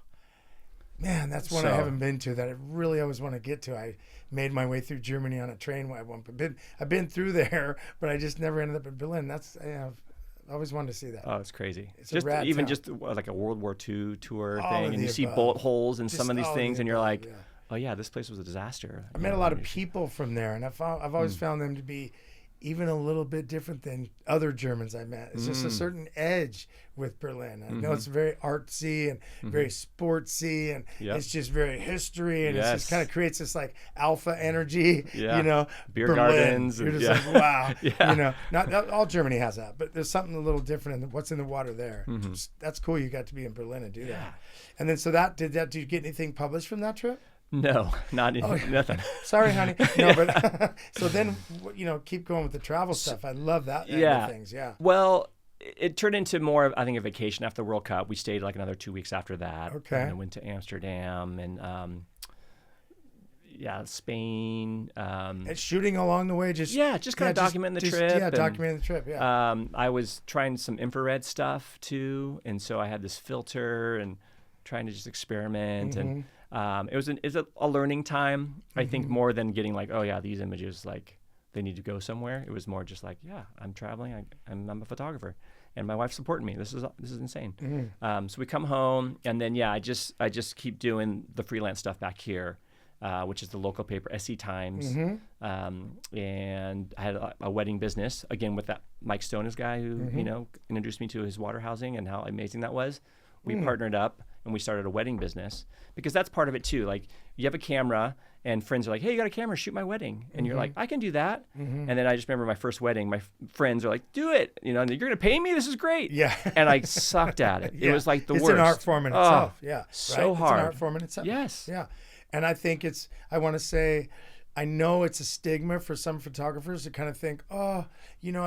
Man, that's one I haven't been to that I really always want to get to. I made my way through Germany on a train. I've been through there, but I just never ended up in Berlin. I always wanted to see that. Oh, it's crazy. It's just even just like a World War II tour thing, and you see bullet holes in some of these things, and you're like, oh yeah, this place was a disaster. I met a lot of people from there, and I've always found them to be even a little bit different than other Germans I met. It's just a certain edge with Berlin. I know it's very artsy and very sportsy, and it's just very history, and it just kind of creates this like alpha energy, Beer Berlin. Gardens. You're just like, wow. Not all Germany has that, but there's something a little different in what's in the water there. That's cool. You got to be in Berlin and do that. And then did you get anything published from that trip? No, nothing. Sorry, honey. No, but so then, keep going with the travel stuff. I love that end of things. Yeah. Well, it turned into more of, I think, a vacation after the World Cup. We stayed like another 2 weeks after that. Okay. And I went to Amsterdam and, Spain. And shooting along the way, just kind of documenting the trip. Yeah, documenting the trip. Yeah. I was trying some infrared stuff too, and so I had this filter and trying to just experiment and. It was a learning time, I think, more than getting like, oh yeah, these images, like they need to go somewhere. It was more just like, yeah, I'm traveling. I'm a photographer, and my wife's supporting me. This is insane. So we come home, and then I just keep doing the freelance stuff back here, which is the local paper, SC Times. And I had a wedding business again with that Mike Stone's guy who introduced me to his water housing and how amazing that was. We partnered up and we started a wedding business because that's part of it too. Like you have a camera and friends are like, hey, you got a camera, shoot my wedding. And you're like, I can do that. And then I just remember my first wedding, my friends are like, do it. And you're going to pay me? This is great. Yeah. And I sucked at it. It was like the worst. It's an art form in itself. Yeah. So hard. It's an art form in itself. Yes. Yeah. And I think I want to say, I know it's a stigma for some photographers to kind of think, I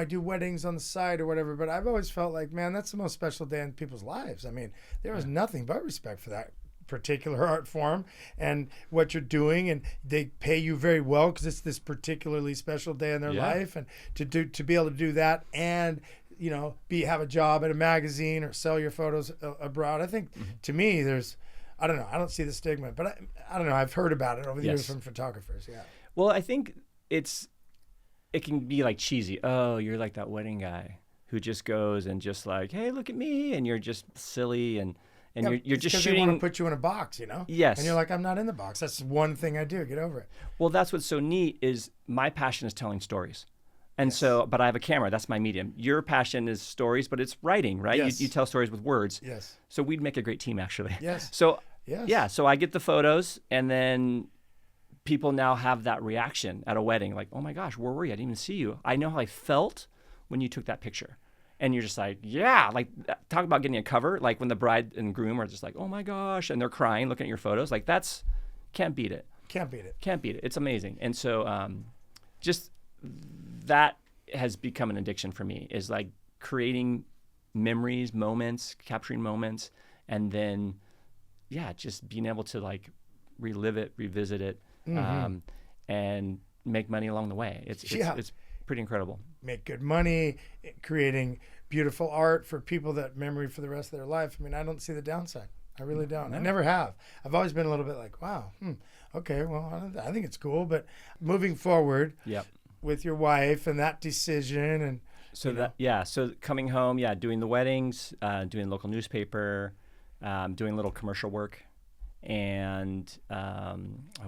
do weddings on the side or whatever. But I've always felt like, man, that's the most special day in people's lives. I mean, there was nothing but respect for that particular art form and what you're doing, and they pay you very well because it's this particularly special day in their life, and to be able to do that and have a job at a magazine or sell your photos abroad. I think to me, I don't know. I don't see the stigma, but I don't know. I've heard about it over the years from photographers. Yeah. Well, I think it can be like cheesy. Oh, you're like that wedding guy who just goes and just like, hey, look at me, and you're just silly and you're just shooting. They want to put you in a box, Yes. And you're like, I'm not in the box. That's one thing I do. Get over it. Well, that's what's so neat is my passion is telling stories. And but I have a camera. That's my medium. Your passion is stories, but it's writing, right? Yes. You tell stories with words. Yes. So we'd make a great team, actually. Yes. So, yes. So I get the photos, and then people now have that reaction at a wedding. Like, oh my gosh, where were you? I didn't even see you. I know how I felt when you took that picture. And you're just like, yeah, like talk about getting a cover. Like when the bride and groom are just like, oh my gosh, and they're crying, looking at your photos. Like can't beat it. Can't beat it. Can't beat it. It's amazing. And so just that has become an addiction for me, is like creating memories, moments, capturing moments, and then, just being able to like relive it, revisit it, and make money along the way. It's pretty incredible. Make good money, creating beautiful art for people that memory for the rest of their life. I mean, I don't see the downside. I really don't. I never have. I've always been a little bit like, wow, okay, well, I think it's cool. But moving forward with your wife and that decision and so coming home, doing the weddings, doing local newspaper, doing little commercial work. And I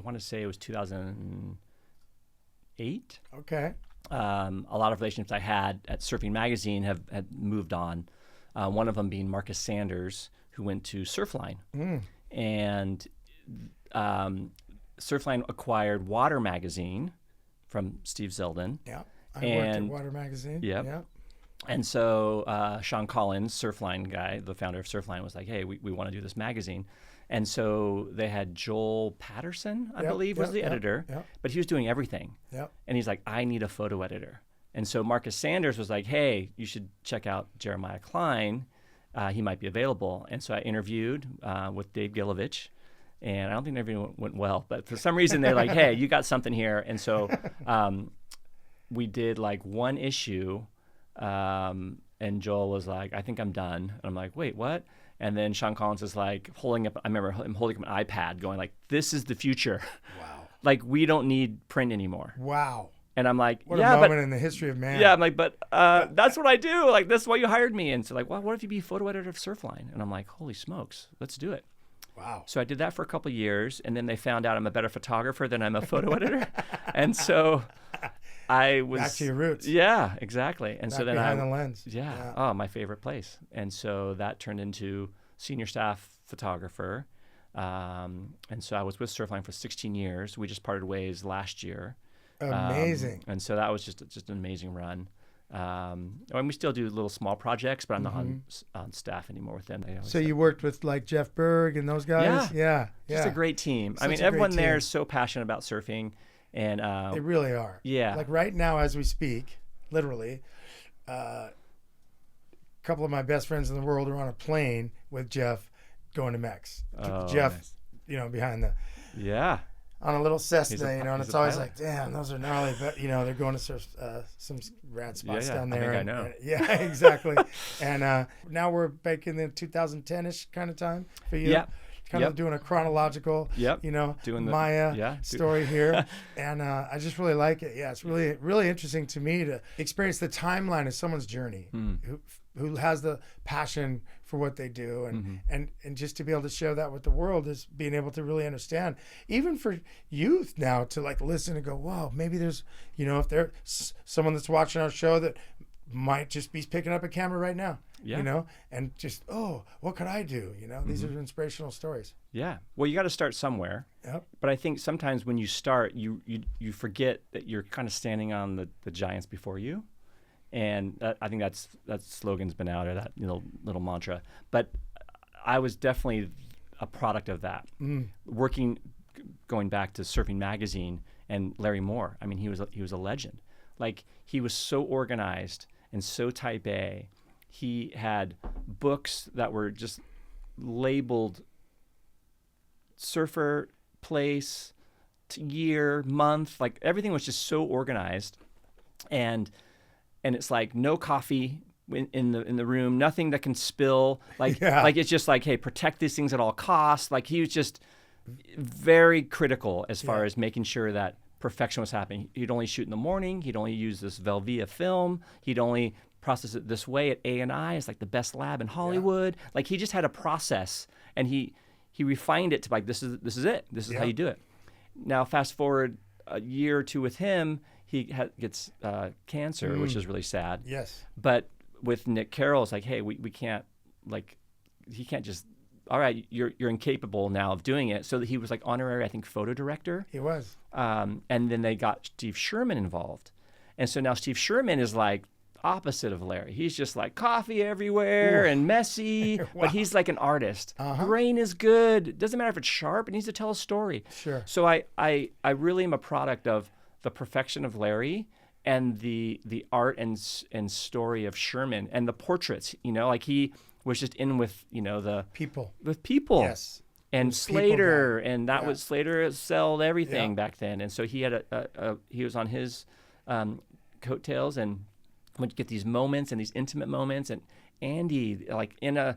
want to say it was 2008. Okay. A lot of relationships I had at Surfing Magazine had moved on. One of them being Marcus Sanders, who went to Surfline. And Surfline acquired Water Magazine from Steve Zeldin. Yeah, I worked at Water Magazine. Yep. Yeah. And so Sean Collins, Surfline guy, the founder of Surfline, was like, hey, we want to do this magazine. And so they had Joel Patterson, I believe, was the editor, but he was doing everything. And he's like, I need a photo editor. And so Marcus Sanders was like, hey, you should check out Jeremiah Klein. He might be available. And so I interviewed with Dave Gilovich, and I don't think the interview went well, but for some reason they're like, hey, you got something here. And so we did like one issue, and Joel was like, I think I'm done. And I'm like, wait, what? And then Sean Collins is like I remember him holding up an iPad going like, this is the future. Wow. Like, we don't need print anymore. Wow. And I'm like, what a moment in the history of man. Yeah, I'm like, but that's what I do. Like, that's why you hired me. And so like, well, what if you be a photo editor of Surfline? And I'm like, holy smokes, let's do it. Wow. So I did that for a couple of years, and then they found out I'm a better photographer than I'm a photo editor. And so I was back to your roots. Yeah, exactly. And back so then behind the lens. Yeah. Oh, my favorite place. And so that turned into senior staff photographer. And so I was with Surfline for 16 years. We just parted ways last year. Amazing. And so that was just an amazing run. And we still do little small projects, but I'm not on staff anymore with them. So you worked with like Jeff Berg and those guys? Yeah. Just a great team. I mean, everyone there is so passionate about surfing. And they really are. Yeah. Like right now as we speak, literally, a couple of my best friends in the world are on a plane with Jeff going to Mex. Jeff, nice. Behind the... Yeah. On a little Cessna, and it's always like, damn, those are gnarly. But, they're going to surf some rad spots down there. I know. Yeah, exactly. And now we're back in the 2010-ish kind of time for you. Yeah. Kind of doing a chronological, doing Maya story here. And I just really like it. Yeah, it's really, really interesting to me to experience the timeline of someone's journey who has the passion for what they do. And just to be able to share that with the world is being able to really understand, even for youth now, to like listen and go, wow, maybe there's, if there's someone that's watching our show that might just be picking up a camera right now. And just, what could I do? These are inspirational stories. Yeah. Well, you got to start somewhere. Yep. But I think sometimes when you start, you forget that you're kind of standing on the giants before you. And I think that slogan's been out, or that little mantra. But I was definitely a product of that. Going back to Surfing Magazine and Larry Moore. I mean, he was a legend. Like, he was so organized and so type A. He had books that were just labeled surfer, place, year, month. Like, everything was just so organized, and it's like no coffee in the room, nothing that can spill. Like, like it's just like, hey, protect these things at all costs. Like, he was just very critical as far as making sure that perfection was happening. He'd only shoot in the morning. He'd only use this Velvia film. He'd only process it this way at A&I. It's like the best lab in Hollywood. Like, he just had a process, and he refined it to like, this is it. This is how you do it. Now, fast forward a year or two with him, he gets cancer, which is really sad. Yes. But with Nick Carroll, it's like, hey, we can't, like, he can't just, all right, you're incapable now of doing it. So that he was like honorary, I think, photo director. He was. And then they got Steve Sherman involved. And so now Steve Sherman is like opposite of Larry. He's just like coffee everywhere and messy, but he's like an artist. Grain is good. It doesn't matter if it's sharp. It needs to tell a story. Sure. So I really am a product of the perfection of Larry and the art and story of Sherman and the portraits. Like, he was just in with the people. With people. Yes. and Slater, and that was Slater sold everything Yeah. back then, and so he had he was on his coattails and would get these moments and these intimate moments, and Andy like in a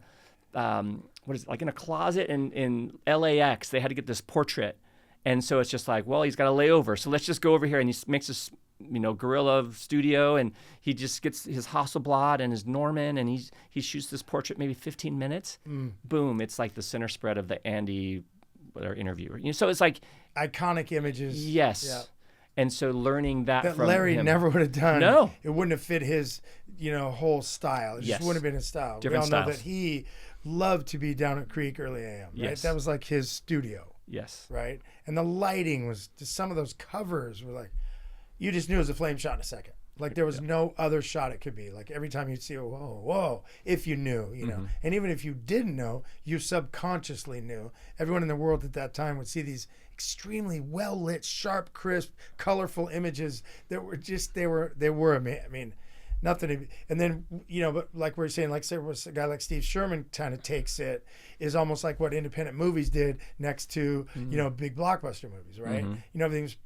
like in a closet in LAX, they had to get this portrait, and so it's just like, well, he's got to lay over, so let's just go over here, and he makes this guerrilla studio, and he just gets his Hasselblad and his Norman, and he shoots this portrait maybe 15 minutes. Boom, it's like the center spread of the Andy interview. So it's like iconic images. Yes. Yeah. And so learning that from Larry him, never would have done. No. It wouldn't have fit his whole style. It just wouldn't have been his style. Different we all know styles. that he loved to be down at Creek early AM, right? Yes. That was like his studio. Yes. Right? And the lighting was just, some of those covers were like, you just knew it was a flame shot in a second. Like there was no other shot it could be. Like every time you'd see, whoa, if you knew, know. And even if you didn't know, you subconsciously knew. Everyone in the world at that time would see these extremely well lit, sharp, crisp, colorful images that were just, they were, I mean, nothing. And then, but like we were saying, like say a guy like Steve Sherman kind of takes it, is almost like what independent movies did next to, big blockbuster movies, right? Everything's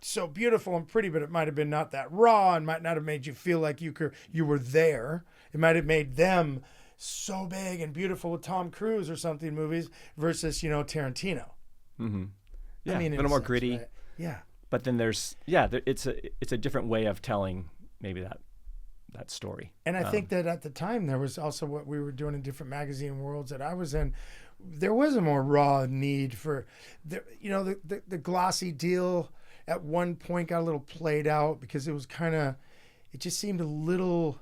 so beautiful and pretty, but it might have been not that raw and might not have made you feel like you were there. It might have made them so big and beautiful with Tom Cruise or something movies versus, Tarantino. Yeah, I mean, a little more gritty. Right? Yeah. But then there's it's a different way of telling maybe that story. And I think that at the time there was also what we were doing in different magazine worlds that I was in. There was a more raw need for the glossy deal at one point got a little played out because it was it just seemed a little,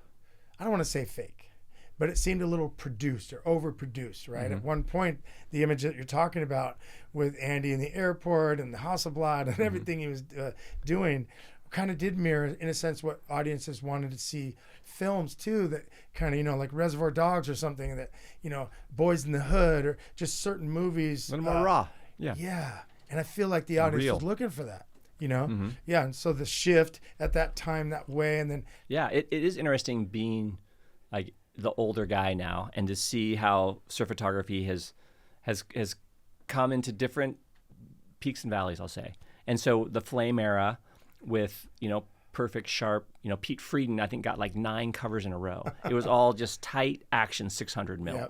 I don't want to say fake, but it seemed a little produced or overproduced, right? At one point, the image that you're talking about with Andy in the airport and the Hasselblad and everything he was doing kind of did mirror, in a sense, what audiences wanted to see films too, that kind of, like Reservoir Dogs or something, that, Boys in the Hood or just certain movies. A little more raw. Yeah. Yeah. And I feel like the audience was looking for that. Yeah, and so the shift at that time that way, and then it is interesting being like the older guy now and to see how surf photography has come into different peaks and valleys, I'll say. And so the flame era with perfect sharp, Pete Frieden I think got like 9 covers in a row. It was all just tight action 600 mil,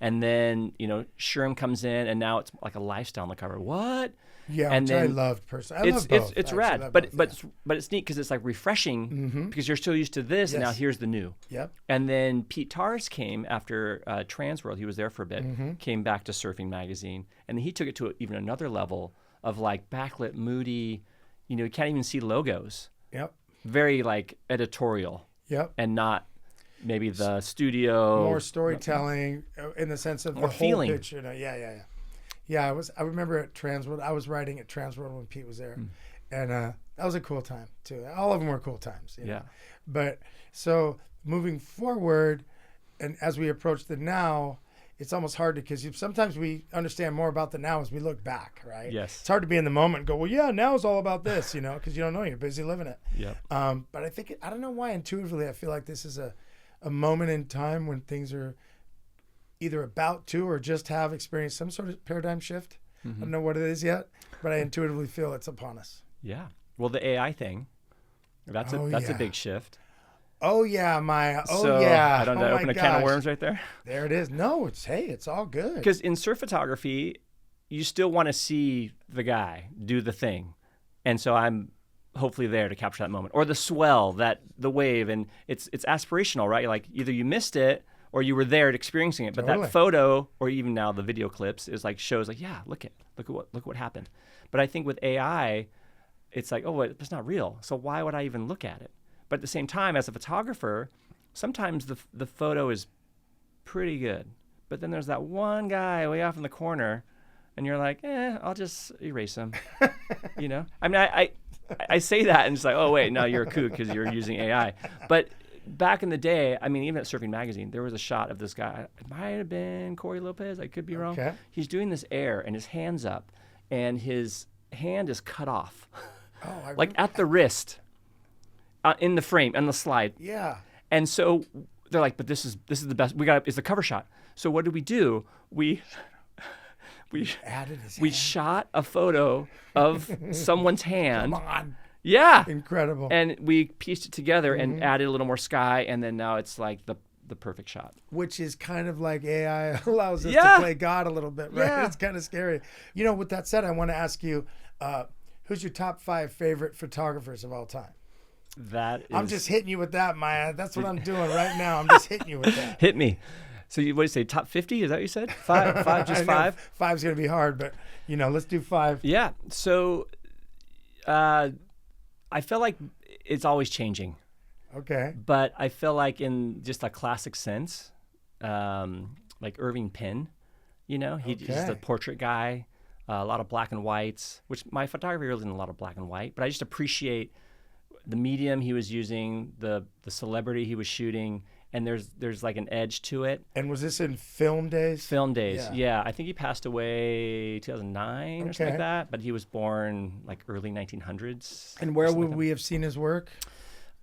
and then Sherm comes in and now it's like a lifestyle on the cover. What? Yeah, and which then I loved personally. I love both. It's rad, but it's neat because it's like refreshing because you're so used to this, and now here's the new. Yep. And then Pete Tars came after Transworld. He was there for a bit. Came back to Surfing Magazine, and he took it to even another level of like backlit, moody. You can't even see logos. Yep. Very like editorial. Yep. And not maybe the studio. More storytelling in the sense of more the whole feeling. picture. Yeah, I remember at Transworld. I was writing at Transworld when Pete was there, and that was a cool time too. All of them were cool times. Yeah. But so moving forward, and as we approach the now, it's almost hard because sometimes we understand more about the now as we look back, right? Yes. It's hard to be in the moment and go, well, yeah, now it's all about this, because you don't know, you're busy living it. Yeah. But I don't know why intuitively I feel like this is a moment in time when things are either about to or just have experienced some sort of paradigm shift. I don't know what it is yet, but I intuitively feel it's upon us. Yeah. Well, the AI thing, that's a big shift. Oh yeah, Maya. So, yeah. I don't know. Open a can of worms right there. There it is. No, it's all good. Because in surf photography, you still want to see the guy do the thing, and so I'm hopefully there to capture that moment, or the swell, the wave, and it's aspirational, right? Like either you missed it or you were there experiencing it. But that photo, or even now the video clips, is like shows like, yeah, look at what happened. But I think with AI, it's like, oh, it's not real. So why would I even look at it? But at the same time, as a photographer, sometimes the photo is pretty good. But then there's that one guy way off in the corner, and you're like, I'll just erase him. I mean, I say that and it's like, oh wait, no, you're a kook because you're using AI. But back in the day, I mean, even at Surfing Magazine, there was a shot of this guy. It might have been Corey Lopez. I could be wrong. Okay. He's doing this air and his hand's up, and his hand is cut off, like at the wrist, in the frame, on the slide. Yeah. And so they're like, but this is the best. It's the cover shot. So what do? We added his we hand. shot a photo of someone's hand. Come on. Yeah. Incredible. And we pieced it together and added a little more sky, and then now it's like the perfect shot. Which is kind of like AI allows us Yeah. to play God a little bit, right? Yeah. It's kind of scary. You know, with that said, I want to ask you, who's your top 5 favorite photographers of all time? That is... I'm just hitting you with that, Maya. That's what I'm doing right now. I'm just hitting you with that. Hit me. So what do you say, top 50? Is that what you said? Five, just 5? 5's going to be hard, but, let's do 5. Yeah. So I feel like it's always changing. Okay. But I feel like in just a classic sense, like Irving Penn, he's the portrait guy, a lot of black and whites, which my photography really isn't a lot of black and white, but I just appreciate the medium he was using, the celebrity he was shooting, and there's like an edge to it. And was this in film days? Film days, yeah. I think he passed away 2009 or something like that, but he was born like early 1900s. And where would we have seen his work?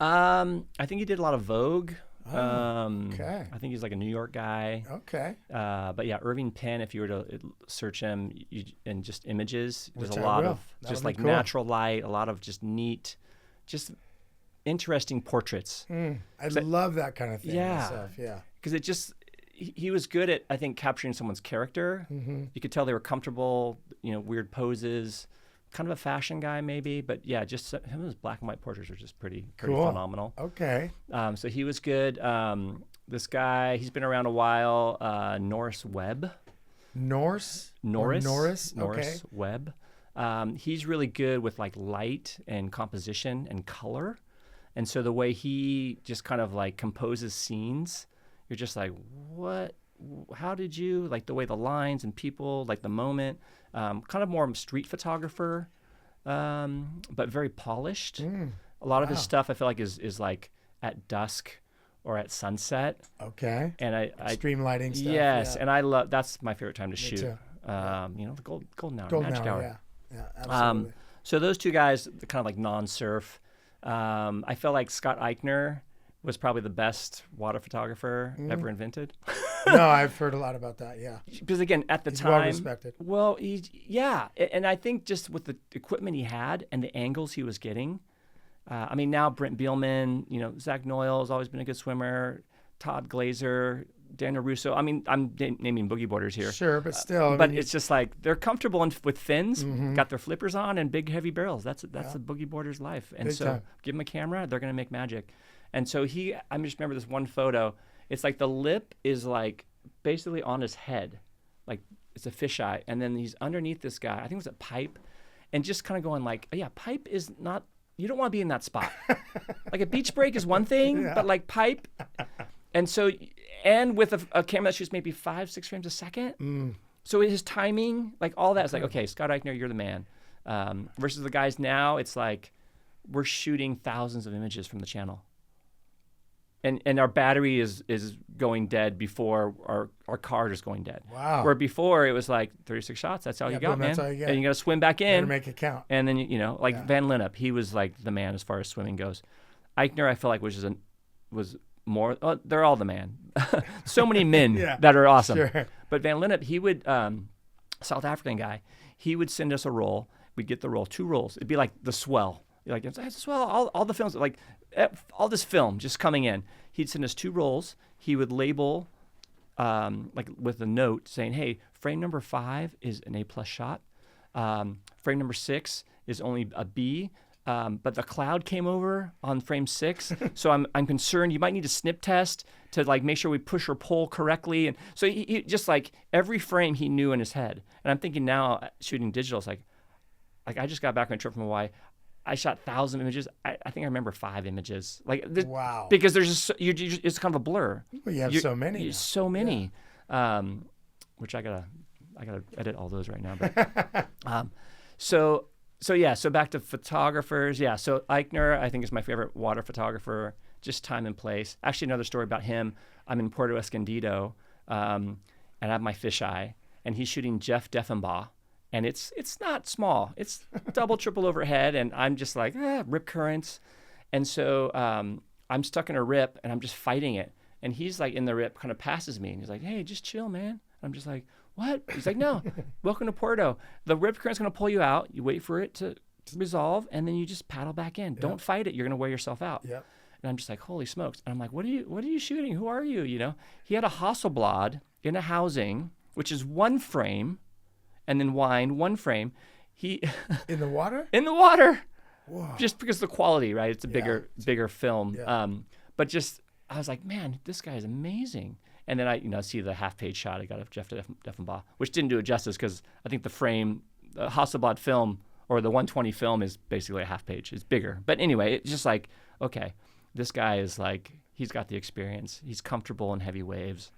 I think he did a lot of Vogue. Okay. I think he's like a New York guy. Okay. But yeah, Irving Penn, if you were to search him and just images, there's a I lot will. of That'll just be like cool. natural light, a lot of just neat, just interesting portraits. I love that kind of thing myself. Yeah. Because it just, he was good at, I think, capturing someone's character. You could tell they were comfortable, weird poses. Kind of a fashion guy maybe, but yeah, just him and his black and white portraits are just pretty Cool. phenomenal. Okay. So he was good. This guy, he's been around a while. Norris Webb. Norris? Okay. Webb. He's really good with like light and composition and color. And so the way he just kind of like composes scenes, you're just like, what? How did you, like the way the lines and people, like the moment, kind of more street photographer, but very polished. A lot of his stuff I feel like is like at dusk or at sunset. Okay. And I Stream lighting stuff. yes, Yeah. and I love, that's my favorite time to Me shoot. too. The golden hour, Golden magic hour. Yeah, absolutely. So those two guys, the kind of like non-surf. I feel like Scott Eichner was probably the best water photographer ever invented. No, I've heard a lot about that. Yeah. Because again, at the He's time, well respected. well, and I think just with the equipment he had and the angles he was getting. I mean, now Brent Bielman, Zach Noyle has always been a good swimmer. Todd Glazer, Daniel Russo. I mean, I'm naming boogie boarders here. Sure, but still. But it's just like they're comfortable with fins, Mm-hmm. got their flippers on, and big heavy barrels. That's the boogie boarder's life. And Big so time. give them a camera, they're gonna make magic. And so I just remember this one photo. It's like the lip is like basically on his head, like it's a fisheye, and then he's underneath this guy. I think it was a pipe, and just kind of going like, oh, yeah, pipe is not. You don't want to be in that spot. Like a beach break is one thing, but like pipe. And so, and with a camera that shoots maybe 5-6 frames a second. So his timing, like all that is like, okay, Scott Eichner, you're the man. Versus the guys now, it's like we're shooting thousands of images from the channel. And our battery is going dead before our card is going dead. Wow. Where before it was like 36 shots, that's all you got, boom, man. that's all you get. And you got to swim back Better in. make it count. And then, Van Lennep, he was like the man as far as swimming goes. Eichner, I feel like was more, they're all the man. So many men that are awesome. Sure. But Van Lennep, he would, South African guy, he would send us a roll. We'd get the roll, 2 rolls. It'd be like the swell. Like, it's a swell, all the films, like all this film just coming in. He'd send us 2 rolls. He would label, like with a note saying, hey, frame number 5 is an A+ shot. Frame number 6 is only a B. But the cloud came over on frame 6, so I'm concerned. You might need a snip test to like make sure we push or pull correctly. And so he just like every frame he knew in his head. And I'm thinking now shooting digital, it's like I just got back on a trip from Hawaii. I shot 1,000 images. I think I remember 5 images. Like wow. Because there's just it's kind of a blur. Well, you have so many. Now. So many, which I gotta edit all those right now. But so back to photographers. Yeah, so Eichner, I think, is my favorite water photographer, just time and place. Actually, another story about him, I'm in Puerto Escondido, and I have my fisheye, and he's shooting Jeff Deffenbaugh, and it's not small. It's double, triple overhead, and I'm just like, rip currents. And so I'm stuck in a rip, and I'm just fighting it. And he's like in the rip, kind of passes me, and he's like, hey, just chill, man. I'm just like, what? He's like, no, welcome to Puerto. The rip current's going to pull you out. You wait for it to resolve, and then you just paddle back in. Don't fight it. You're going to wear yourself out. Yep. And I'm just like, holy smokes. And I'm like, what are you shooting? Who are you? You know, he had a Hasselblad in a housing, which is one frame, and then wind one frame. He in the water? In the water. Whoa. Just because of the quality, right? It's a bigger film. Yeah. But just, I was like, man, this guy is amazing. And then I see the half-page shot I got of Jeff Deffenbaugh, which didn't do it justice because I think the Hasselblad film or the 120 film is basically a half page. It's bigger. But anyway, it's just like, okay, this guy is like, he's got the experience. He's comfortable in heavy waves.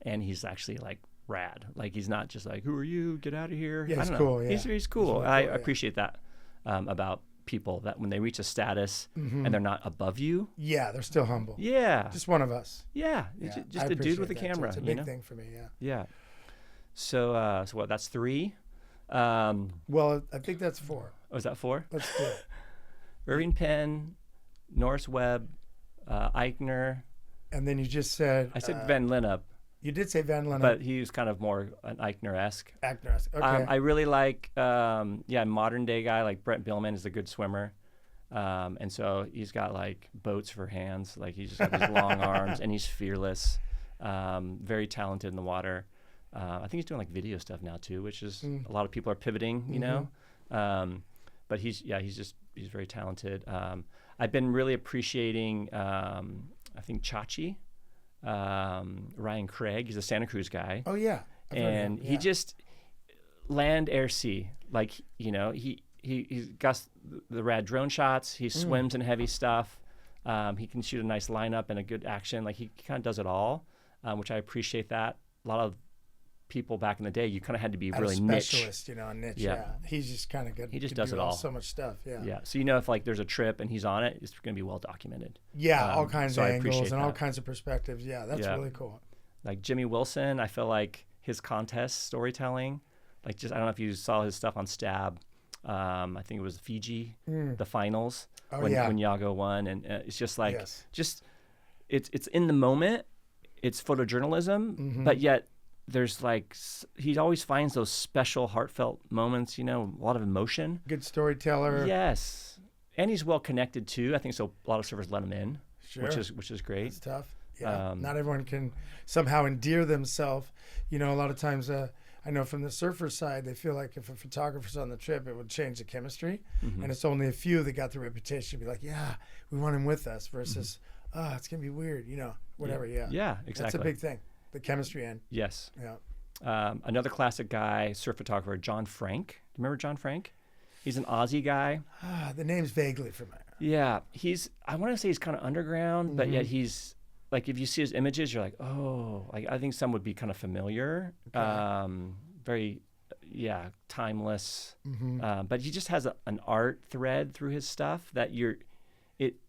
And he's actually like rad. Like he's not just like, who are you? Get out of here. Yeah, he's cool. Yeah. He's cool. I appreciate that about people, that when they reach a status and they're not above you. Yeah, they're still humble. Yeah. Just one of us. Yeah. Just a dude with a camera. It's a big thing for me. Yeah. Yeah. So what? That's 3. Well, I think that's 4. Oh, is that 4? Let's do it. Irving Penn, Norris Webb, Eichner. And then you just said... I said Van Lennep. You did say Van Lennep. But he was kind of more an Eichner-esque. Eichner-esque, okay. I really like, modern day guy like Brent Billman is a good swimmer. And so he's got like boats for hands. Like he's just got these long arms and he's fearless. Very talented in the water. I think he's doing like video stuff now too, which is a lot of people are pivoting, you know. But he's very talented. I've been really appreciating, I think Chachi, Ryan Craig. He's a Santa Cruz guy. Oh yeah. And he just land, air, sea. Like, you know, he's got the rad drone shots. He swims in heavy stuff. He can shoot a nice lineup and a good action. Like he kind of does it all, which I appreciate that. A lot of people back in the day, you kind of had to be really specialist, niche. niche. Yeah. He's just kind of good. He just does it all. So much stuff. Yeah. Yeah. So, if like there's a trip and he's on it, it's going to be well documented. Yeah. All kinds of angles and all kinds of perspectives. Yeah. That's really cool. Like Jimmy Wilson, I feel like his contest storytelling, like I don't know if you saw his stuff on Stab. I think it was Fiji, the finals when Yago won. And it's just like, it's in the moment. It's photojournalism, but yet there's like, he always finds those special heartfelt moments, a lot of emotion. Good storyteller. Yes. And he's well connected too. I think so. A lot of surfers let him in, which is great. It's tough. Yeah. Not everyone can somehow endear themselves. A lot of times, I know from the surfer side, they feel like if a photographer's on the trip, it would change the chemistry. And it's only a few that got the reputation to be like, yeah, we want him with us versus, it's going to be weird, whatever. Yeah. Yeah, exactly. That's a big thing. The chemistry end. Yes. Yeah. Another classic guy, surf photographer, John Frank. Do you remember John Frank? He's an Aussie guy. The name's vaguely familiar. Yeah. I want to say he's kind of underground, but yet he's, like, if you see his images, you're like, oh, like I think some would be kind of familiar. Okay. Very, timeless. But he just has an art thread through his stuff that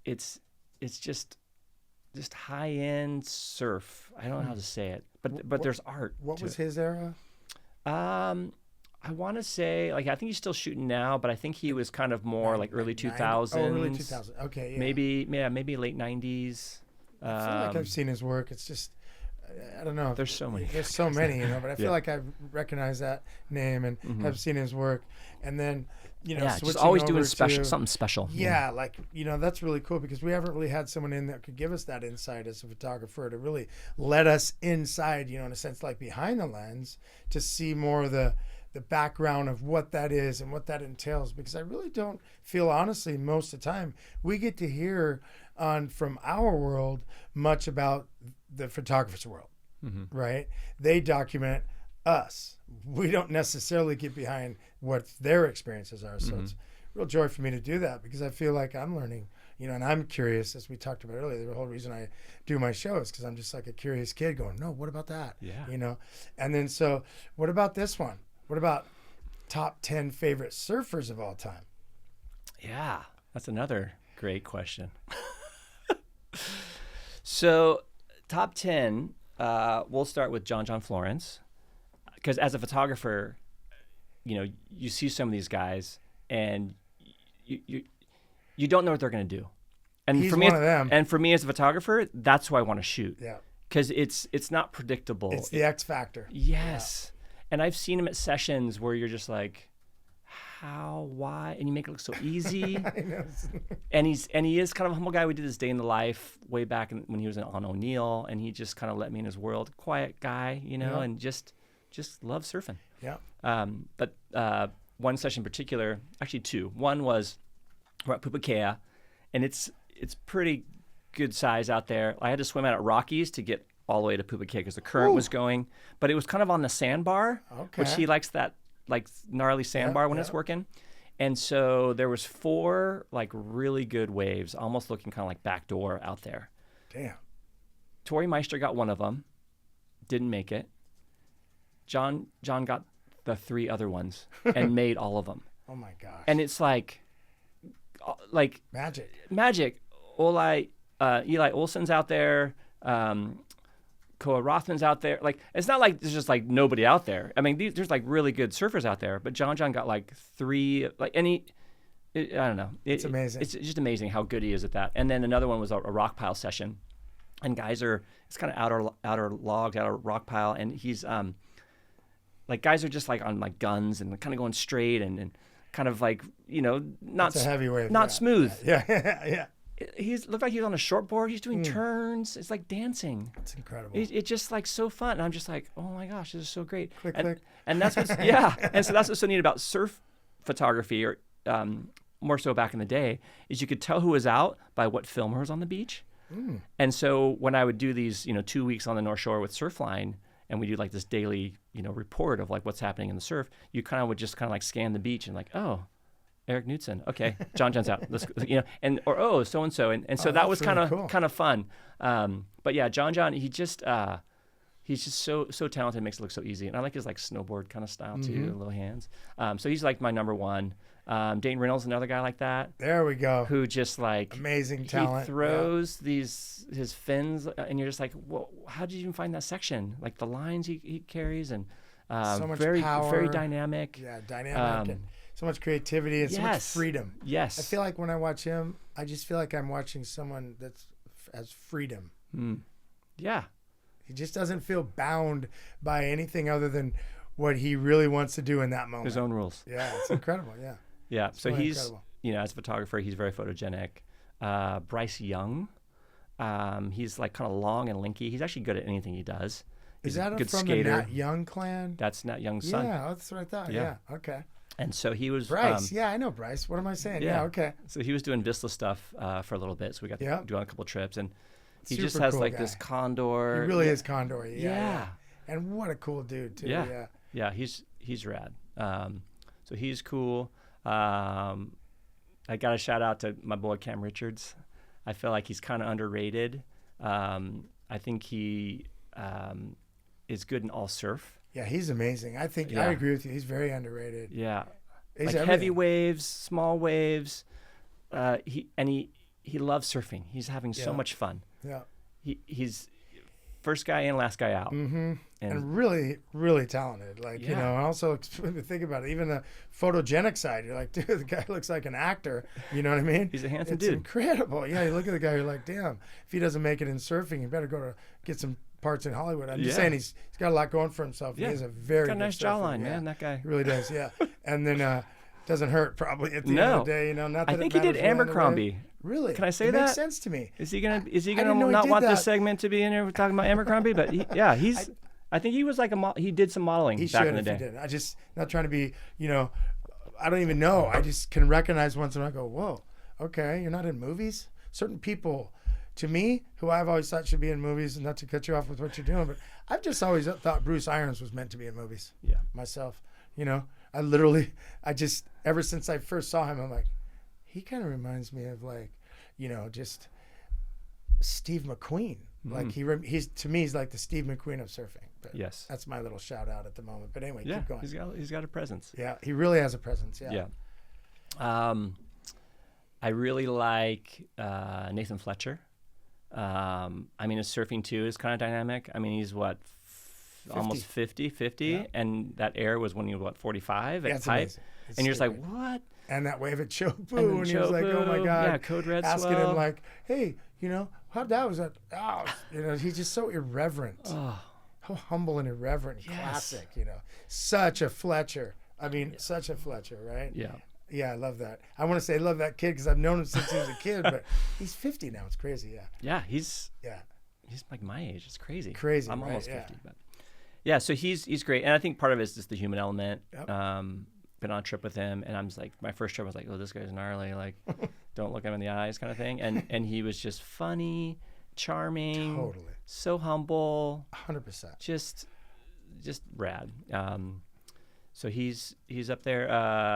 it's just high-end surf. I don't know how to say it, but there's art. What was his era? I want to say, like, I think he's still shooting now, but I think he was kind of more like early 2000s. Oh, early 2000s. Okay, yeah. Maybe late 90s. I feel like I've seen his work. It's just, I don't know. There's so many. There's so many, but I feel like I recognize that name and have seen his work. And then, just always doing something special. Yeah, like, that's really cool because we haven't really had someone in that could give us that insight as a photographer to really let us inside, in a sense, like behind the lens to see more of the background of what that is and what that entails, because I really don't feel, honestly, most of the time we get to hear from our world much about the photographer's world, right? They document us. We don't necessarily get behind what their experiences are. So it's a real joy for me to do that because I feel like I'm learning, and I'm curious, as we talked about earlier. The whole reason I do my show is because I'm just like a curious kid going, no, what about that? Yeah. And then, so what about this one? What about top 10 favorite surfers of all time? Yeah, that's another great question. So top 10, we'll start with John Florence, because as a photographer, you see some of these guys and you don't know what they're going to do. And He's for me, one of them. And for me as a photographer, that's who I want to shoot. Yeah. because it's not predictable. It's the X factor. Yes. And I've seen him at sessions where you're just like, how, why? And you make it look so easy. I know. And he is kind of a humble guy. We did this day in the life way back when he was on O'Neill, and he just kind of let me in his world. Quiet guy, and just loves surfing. Yeah. But one session in particular, actually two. One was we're at Pupukea, and it's pretty good size out there. I had to swim out at Rockies to get all the way to Pupukea because the current was going, but it was kind of on the sandbar, which he likes that like gnarly sandbar when it's working. And so there was 4 like really good waves, almost looking kind of like backdoor out there. Damn. Tori Meister got one of them, didn't make it. John got the 3 other ones and made all of them. Oh my gosh. And it's like magic. Eli Olsen's out there. Koa Rothman's out there. Like, it's not like there's just like nobody out there. I mean, there's like really good surfers out there, but John got like 3, like I don't know. It's amazing. It's just amazing how good he is at that. And then another one was a rock pile session, and it's kind of outer logs, outer rock pile, and he's like guys are just like on like guns and kind of going straight and kind of like not a heavy wave, not smooth. Yeah. He looked like he was on a shortboard. He's doing turns. It's like dancing. It's incredible. It's just like so fun. And I'm just like, oh my gosh, this is so great. Click. And that's what's And so that's what's so neat about surf photography, or more so back in the day, is you could tell who was out by what filmer was on the beach. And so when I would do these, 2 weeks on the North Shore with Surfline, and we do like this daily, report of like what's happening in the surf, you kind of would just kind of like scan the beach and like, oh, Eric Knudsen. Okay, John's out. Let's, or so and so, and so that was kind of fun. But yeah, John, he's just so talented. Makes it look so easy, and I like his like snowboard kind of style too, little hands. So he's like my number one. Dane Reynolds, another guy like that. There we go. Who just like amazing talent. He throws his fins, and you're just like, well, how did you even find that section? Like the lines he carries, and so much very power. Very dynamic. Yeah, dynamic. And so much creativity and so much freedom. Yes. I feel like when I watch him, I just feel like I'm watching someone that has freedom. Yeah. He just doesn't feel bound by anything other than what he really wants to do in that moment. His own rules. Yeah, it's incredible. Yeah. Yeah. It's so really he's, incredible. as a photographer, he's very photogenic. Bryce Young, he's like kind of long and lanky. He's actually good at anything he does. He's Is that a good from skater. the Nat Young clan? That's Nat Young's son. Yeah, that's what I thought. Yeah. Okay. And so he was Bryce. I know Bryce. What am I saying? Yeah. Okay. So he was doing Vissla stuff for a little bit. So we got to do on a couple trips, and he Super just has cool like guy. this condor. He really is condor. Yeah. And what a cool dude too. Yeah. Yeah. He's rad. So he's cool. I got a shout out to my boy Cam Richards. I feel like he's kind of underrated. I think he is good in all surf. Yeah, he's amazing. I think I agree with you. He's very underrated. Yeah, he's like heavy waves, small waves. He loves surfing. He's having so much fun. Yeah, he's first guy in, last guy out. Mm-hmm. And really, really talented. Like also think about it. Even the photogenic side, you're like, dude, the guy looks like an actor. You know what I mean? He's a handsome dude. It's incredible. Yeah, you look at the guy, you're like, damn. If he doesn't make it in surfing, you better go to get some parts in Hollywood. I'm just saying he's got a lot going for himself. Yeah. He has a very got a nice jawline, man. That guy he really does. Yeah, and then doesn't hurt probably at the end of the day. Not that I think he did Abercrombie. Really? Can I say it that? Makes sense to me. Is he gonna not want this segment to be in here talking about Abercrombie? But I think he was like he did some modeling back in the day. He did. I just not trying to be, I don't even know. I just can recognize once and I go, whoa, okay, you're not in movies. Certain people, to me, who I've always thought should be in movies, and not to cut you off with what you're doing, but I've just always thought Bruce Irons was meant to be in movies. Yeah. Myself, ever since I first saw him, I'm like, he kind of reminds me of like, just Steve McQueen. Like he's to me, he's like the Steve McQueen of surfing. But yes, that's my little shout out at the moment. But anyway, keep going. He's got a presence. Yeah, he really has a presence. Yeah. I really like Nathan Fletcher. I mean, his surfing too is kind of dynamic. I mean, he's almost 50, and that air was when he was 45 at pipe, and you're just like, what? And that wave at Chopu, and he was like, oh my God. Yeah, Code Red asking swell. him like, hey, how that was that? Oh, he's just so irreverent. Oh. How humble and irreverent, Yes. classic, Such a Fletcher. Such a Fletcher, right? Yeah. Yeah, I love that. I want to say I love that kid because I've known him since he was a kid, but he's 50 now. It's crazy, yeah. Yeah, he's Yeah. he's like my age. It's crazy. Crazy, I'm right? almost Yeah. 50, but yeah. So he's great, and I think part of it is just the human element. Yep. Been on a trip with him, and I'm just like, my first trip I was like, oh, this guy's gnarly. Like, don't look him in the eyes, kind of thing. And he was just funny, charming, Totally. so humble, 100%. just rad. So he's up there.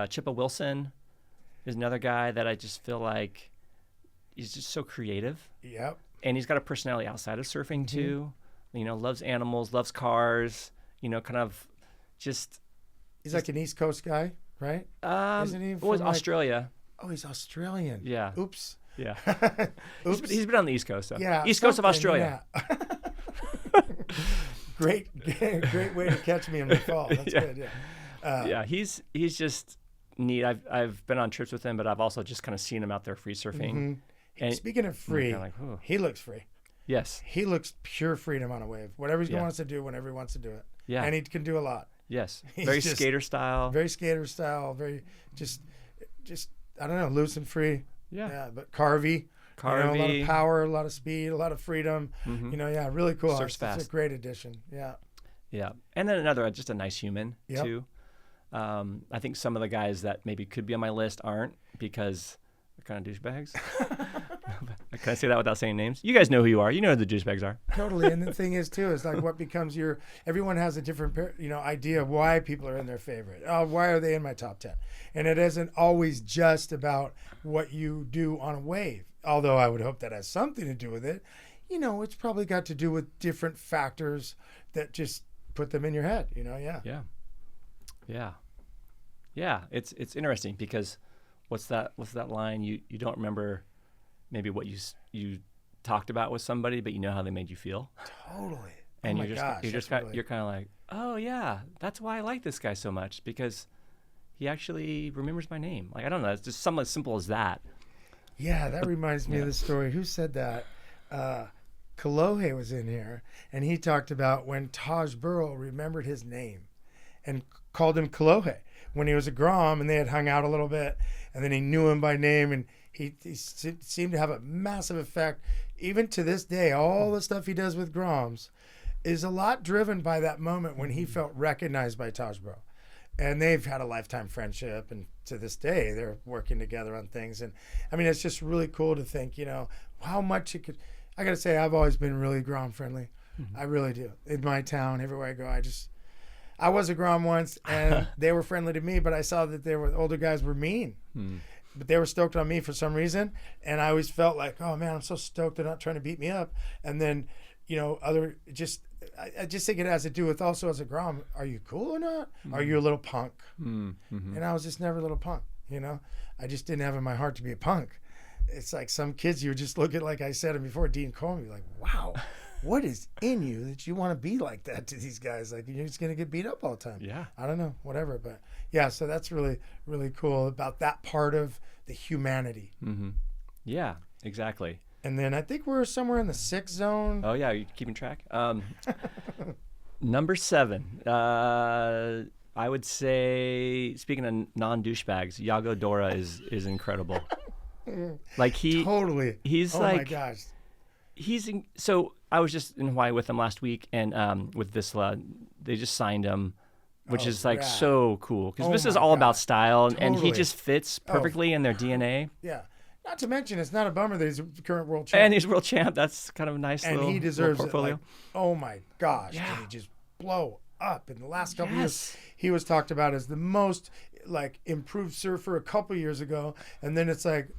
Chippa Wilson is another guy that I just feel like he's just so creative. Yep. And he's got a personality outside of surfing too. Loves animals, loves cars. Kind of just. He's like an East Coast guy, right? Isn't he? Well, it's Australia. Oh, he's Australian. Yeah. Oops. Yeah. Oops. He's been on the East Coast, though. Yeah. East Coast of Australia. Yeah. Great way to catch me in the fall. That's good. Yeah. Yeah. He's just neat. I've been on trips with him, but I've also just kind of seen him out there free surfing. Mm-hmm. And speaking of free, he looks free. Yes. He looks pure freedom on a wave. Whatever he Yeah. wants to do, whenever he wants to do it. Yeah. And he can do a lot. Yes. He's Very just skater style. Very skater style. Very just I don't know, loose and free. Yeah. But carvy. A lot of power, a lot of speed, a lot of freedom. Mm-hmm. Really cool. Surfs fast. It's a great addition. Yeah. Yeah. And then just a nice human Yep. too. I think some of the guys that maybe could be on my list aren't because they're kind of douchebags. Can I say that without saying names? You guys know who you are. You know who the douchebags are. Totally. And the thing is too, is like what becomes everyone has a different, idea of why people are in their favorite. Oh, why are they in my top 10? And it isn't always just about what you do on a wave. Although I would hope that has something to do with it. It's probably got to do with different factors that just put them in your head, Yeah. Yeah. Yeah. Yeah. It's interesting because what's that line? You don't remember maybe what you talked about with somebody, but you know how they made you feel. Totally. And you're kind of like, oh yeah, that's why I like this guy so much because he actually remembers my name. Like I don't know, it's just something as simple as that. Yeah, that reminds me of the story. Who said that? Kalohe was in here, and he talked about when Taj Burrow remembered his name and called him Kalohe when he was a Grom, and they had hung out a little bit, and then he knew him by name, and he seemed to have a massive effect. Even to this day, all the stuff he does with Groms is a lot driven by that moment when he felt recognized by Taj Burrow. And they've had a lifetime friendship, and to this day, they're working together on things. And I mean, it's just really cool to think, how much it could. I got to say, I've always been really Grom friendly. Mm-hmm. I really do. In my town, everywhere I go, I was a Grom once, and they were friendly to me, but I saw that older guys were mean. Mm. But they were stoked on me for some reason, and I always felt like, oh man, I'm so stoked they're not trying to beat me up. And then, I just think it has to do with also as a Grom, are you cool or not? Mm-hmm. Are you a little punk? Mm-hmm. And I was just never a little punk, I just didn't have in my heart to be a punk. It's like some kids you just look at, like I said before, Dean Coleman, you're like, wow, what is in you that you want to be like that to these guys? Like you're just going to get beat up all the time. Yeah. I don't know, whatever. But yeah, so that's really, really cool about that part of the humanity. Mm-hmm. Yeah, exactly. And then I think we're somewhere in the 6 zone. Oh yeah, are you keeping track? Number 7. I would say, speaking of non-douchebags, Yago Dora is incredible. Like he's oh like, my gosh. So I was just in Hawaii with him last week, and with Vissla, they just signed him, which is like so cool because Vissla's all about style, and he just fits perfectly in their DNA. Yeah. Not to mention, it's not a bummer that he's a current world champ. And he's world champ. That's kind of a nice and little, he deserves portfolio. It. Like, oh my gosh, did he just blow up in the last couple years? He was talked about as the most improved surfer a couple years ago, and then it's like,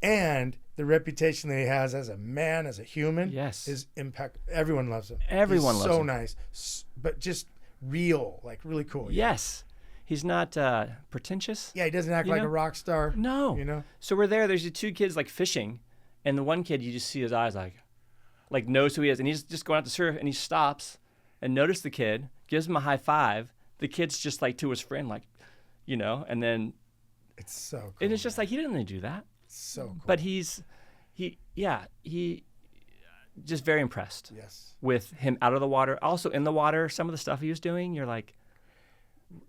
and the reputation that he has as a man, as a human, is impact. Everyone loves him. Everyone loves him. So nice, but just real, like really cool. Yes. He's not pretentious. Yeah, he doesn't act like a rock star. No. So we're there. There's the 2 kids fishing, and the one kid, you just see his eyes like knows who he is, and he's just going out to surf, and he stops and notices the kid, gives him a high five. The kid's just to his friend, and then it's so cool. And it's just he didn't really do that. It's so cool. But he's he just very impressed. Yes. With him out of the water, also in the water. Some of the stuff he was doing, you're like,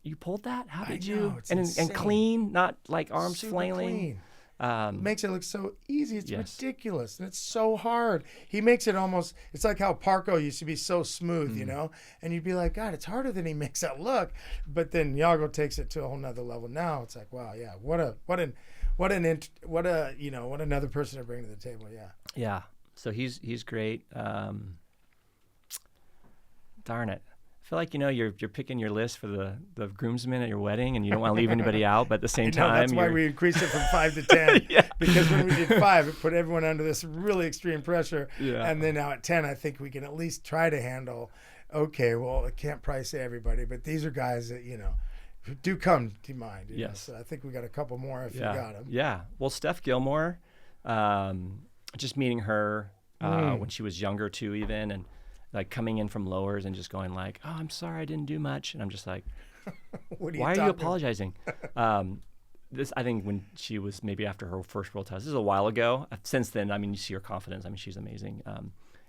you pulled that? How did you? And clean, not like arms super flailing. Clean. Makes it look so easy. It's yes. ridiculous, and it's so hard. He makes it almost. It's like how Parko used to be so smooth, you know. And you'd be like, God, it's harder than he makes that look. But then Yago takes it to a whole nother level. Now it's like, wow, yeah, what another person to bring to the table. Yeah. Yeah. So he's great. Darn it. I feel like, you're picking your list for the groomsmen at your wedding, and you don't want to leave anybody out, but at the same time, that's why we increased it from 5 to 10. Yeah. Because when we did 5, it put everyone under this really extreme pressure. Yeah. And then now at 10, I think we can at least try to handle. Okay, well, I can't probably say everybody, but these are guys that do come to mind. Yes. So I think we got a couple more if you got them. Yeah. Well, Steph Gilmore, just meeting her when she was younger too, even, and like coming in from lowers and just going like, oh, I'm sorry, I didn't do much. And I'm just like, why are you apologizing? This, I think when she was maybe after her first world test, this is a while ago. Since then, I mean, you see her confidence. I mean, she's amazing.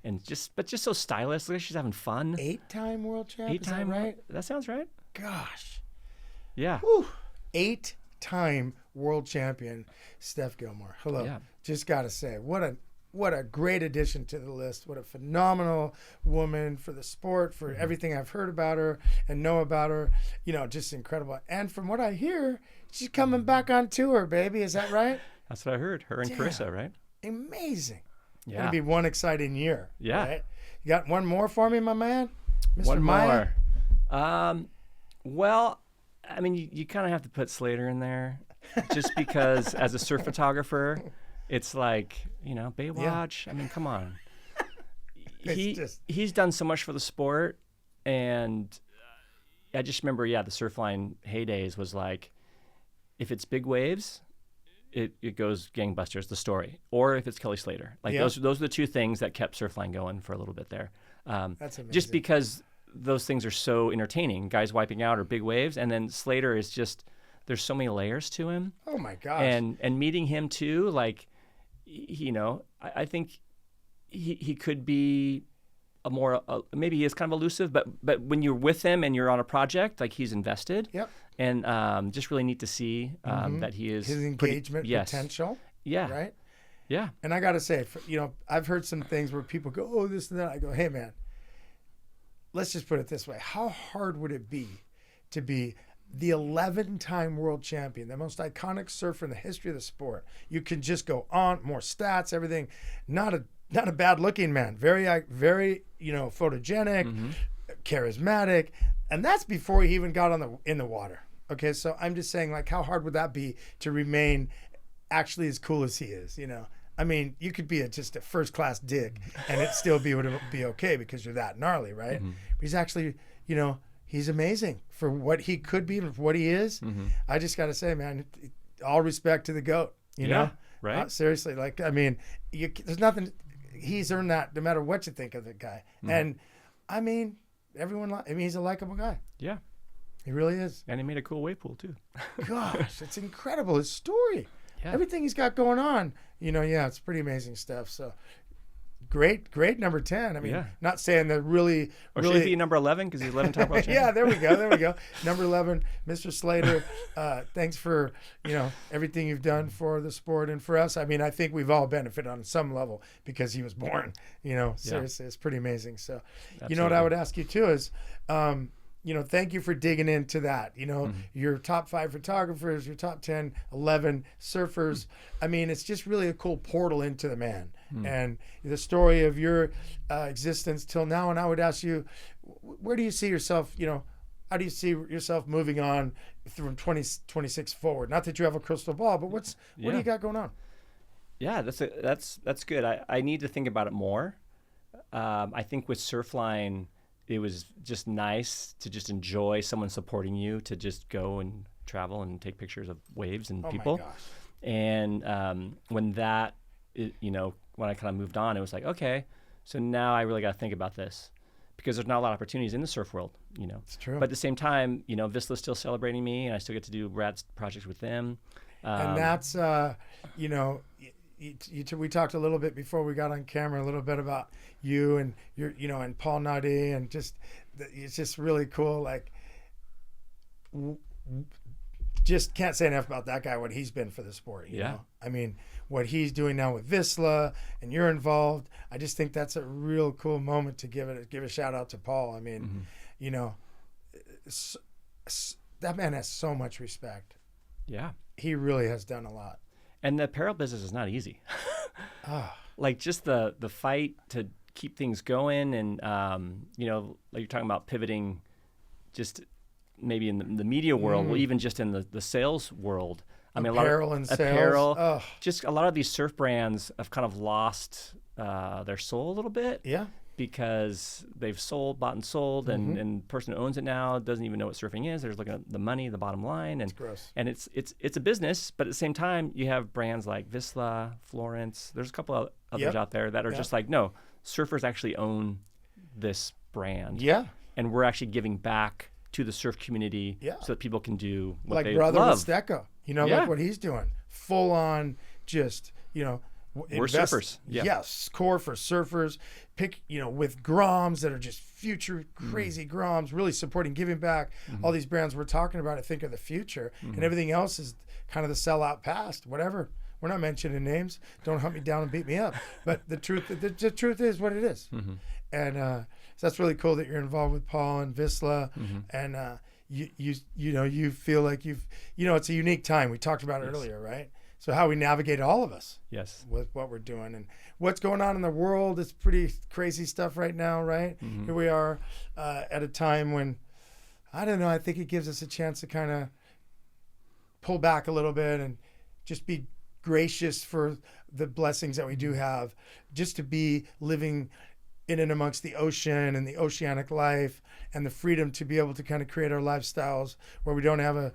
And just so stylish. Look, she's having fun. 8-time world champ. 8-time, right? That sounds right. Gosh. Yeah. Whew. 8-time world champion, Steph Gilmore. Hello. Yeah. Just got to say, what a great addition to the list. What a phenomenal woman for the sport, for everything I've heard about her and know about her. Just incredible. And from what I hear, she's coming back on tour, baby. Is that right? That's what I heard. Her and Carissa, right? Amazing. Yeah. It'll be one exciting year. Yeah. Right? You got one more for me, my man? Mr. One Maya? more. Well, I mean, you kind of have to put Slater in there just because as a surf photographer, it's like, Baywatch. Yeah. I mean, come on. He's done so much for the sport, and I just remember, the Surfline heydays was like, if it's big waves, it goes gangbusters, the story, or if it's Kelly Slater. Like those are the two things that kept Surfline going for a little bit there. That's amazing. Just because those things are so entertaining, guys wiping out or big waves, and then Slater is just, there's so many layers to him. Oh my gosh. And meeting him too, like, I think he could be maybe he is kind of elusive, but when you're with him and you're on a project, like, he's invested. Yep. And just really neat to see that he is his engagement potential. Yeah. Right. Yeah. And I got to say, I've heard some things where people go, oh, this and that. I go, hey man, let's just put it this way. How hard would it be to be the 11-time world champion, the most iconic surfer in the history of the sport? You can just go on, more stats, everything. Not a bad looking man. Very, very, photogenic, charismatic. And that's before he even got in the water. Okay. So I'm just saying, like, how hard would that be to remain actually as cool as he is? I mean, you could be just a first-class dick and it still would be okay because you're that gnarly, right? But he's actually, he's amazing for what he could be and for what he is. I just got to say, man, all respect to the GOAT, you know? Right. Seriously, like, I mean, there's nothing, he's earned that no matter what you think of the guy. And, I mean, he's a likable guy. Yeah. He really is. And he made a cool wave pool, too. Gosh, it's incredible, his story. Yeah. Everything he's got going on, it's pretty amazing stuff. So great number 10. I mean, not saying that really. Should he be number 11 because he's 11-time world champion? Yeah, there we go. Number 11, Mr. Slater. Thanks for everything you've done for the sport and for us. I mean, I think we've all benefited on some level because he was born. Seriously, it's pretty amazing. So, Absolutely. What I would ask you too is. Thank you for digging into that. Your top 5 photographers, your top 10, 11 surfers. I mean, it's just really a cool portal into the man and the story of your existence till now. And I would ask you, where do you see yourself, how do you see yourself moving on from 2026 forward? Not that you have a crystal ball, but what do you got going on? Yeah, that's good. I need to think about it more. I think with Surfline, it was just nice to just enjoy someone supporting you, to just go and travel and take pictures of waves and people. My gosh. And when when I kind of moved on, it was like, okay, so now I really got to think about this because there's not a lot of opportunities in the surf world, It's true. But at the same time, Vissla's still celebrating me and I still get to do rad projects with them. And that's, we talked a little bit before we got on camera, a little bit about you and your, and Paul Nadi, and it's just really cool. Like, just can't say enough about that guy, what he's been for the sport. You know? I mean, what he's doing now with Vissla, and you're involved. I just think that's a real cool moment to give a shout out to Paul. I mean, that man has so much respect. Yeah. He really has done a lot. And the apparel business is not easy. Like, just the fight to keep things going, and like you're talking about pivoting, just maybe in the media world, or even just in the sales world. I mean, apparel and sales. Just a lot of these surf brands have kind of lost their soul a little bit. Yeah. Because they've bought and sold, and the person who owns it now doesn't even know what surfing is. They're just looking at the money, the bottom line, and it's gross. And it's a business, but at the same time, you have brands like Vissla, Florence. There's a couple of others out there that are just like, no, surfers actually own this brand. Yeah, and we're actually giving back to the surf community, so that people can do what like they brother love. Vistecco, like what he's doing, full on, just we're surfers. Yes, core for surfers. With Groms that are just future crazy Groms, really supporting, giving back. All these brands we're talking about, I think, are the future, and everything else is kind of the sellout past. Whatever. We're not mentioning names. Don't hunt me down and beat me up. But the truth is what it is. And so that's really cool that you're involved with Paul and Vissla, and you feel like it's a unique time. We talked about it earlier, right? So how we navigate, all of us, with what we're doing and what's going on in the world. It's pretty crazy stuff right now, right? Here we are at a time when, I don't know, I think it gives us a chance to kind of pull back a little bit and just be gracious for the blessings that we do have, just to be living in and amongst the ocean and the oceanic life, and the freedom to be able to kind of create our lifestyles where we don't have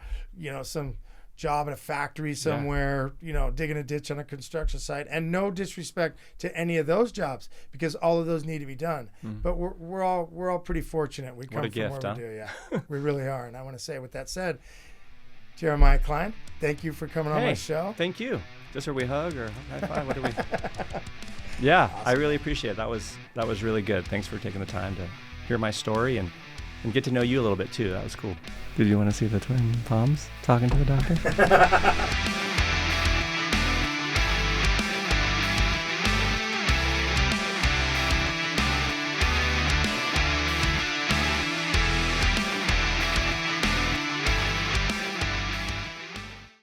some job at a factory somewhere, digging a ditch on a construction site. And no disrespect to any of those jobs, because all of those need to be done. But we're all pretty fortunate. We come from where we do. Yeah, we really are. And I want to say, with that said, Jeremiah Klein, thank you for coming on my show. Thank you. Just are we hug or high five? What do we? Yeah, awesome. I really appreciate it. That was really good. Thanks for taking the time to hear my story and get to know you a little bit too. That was cool. Did you want to see the twin palms talking to the doctor?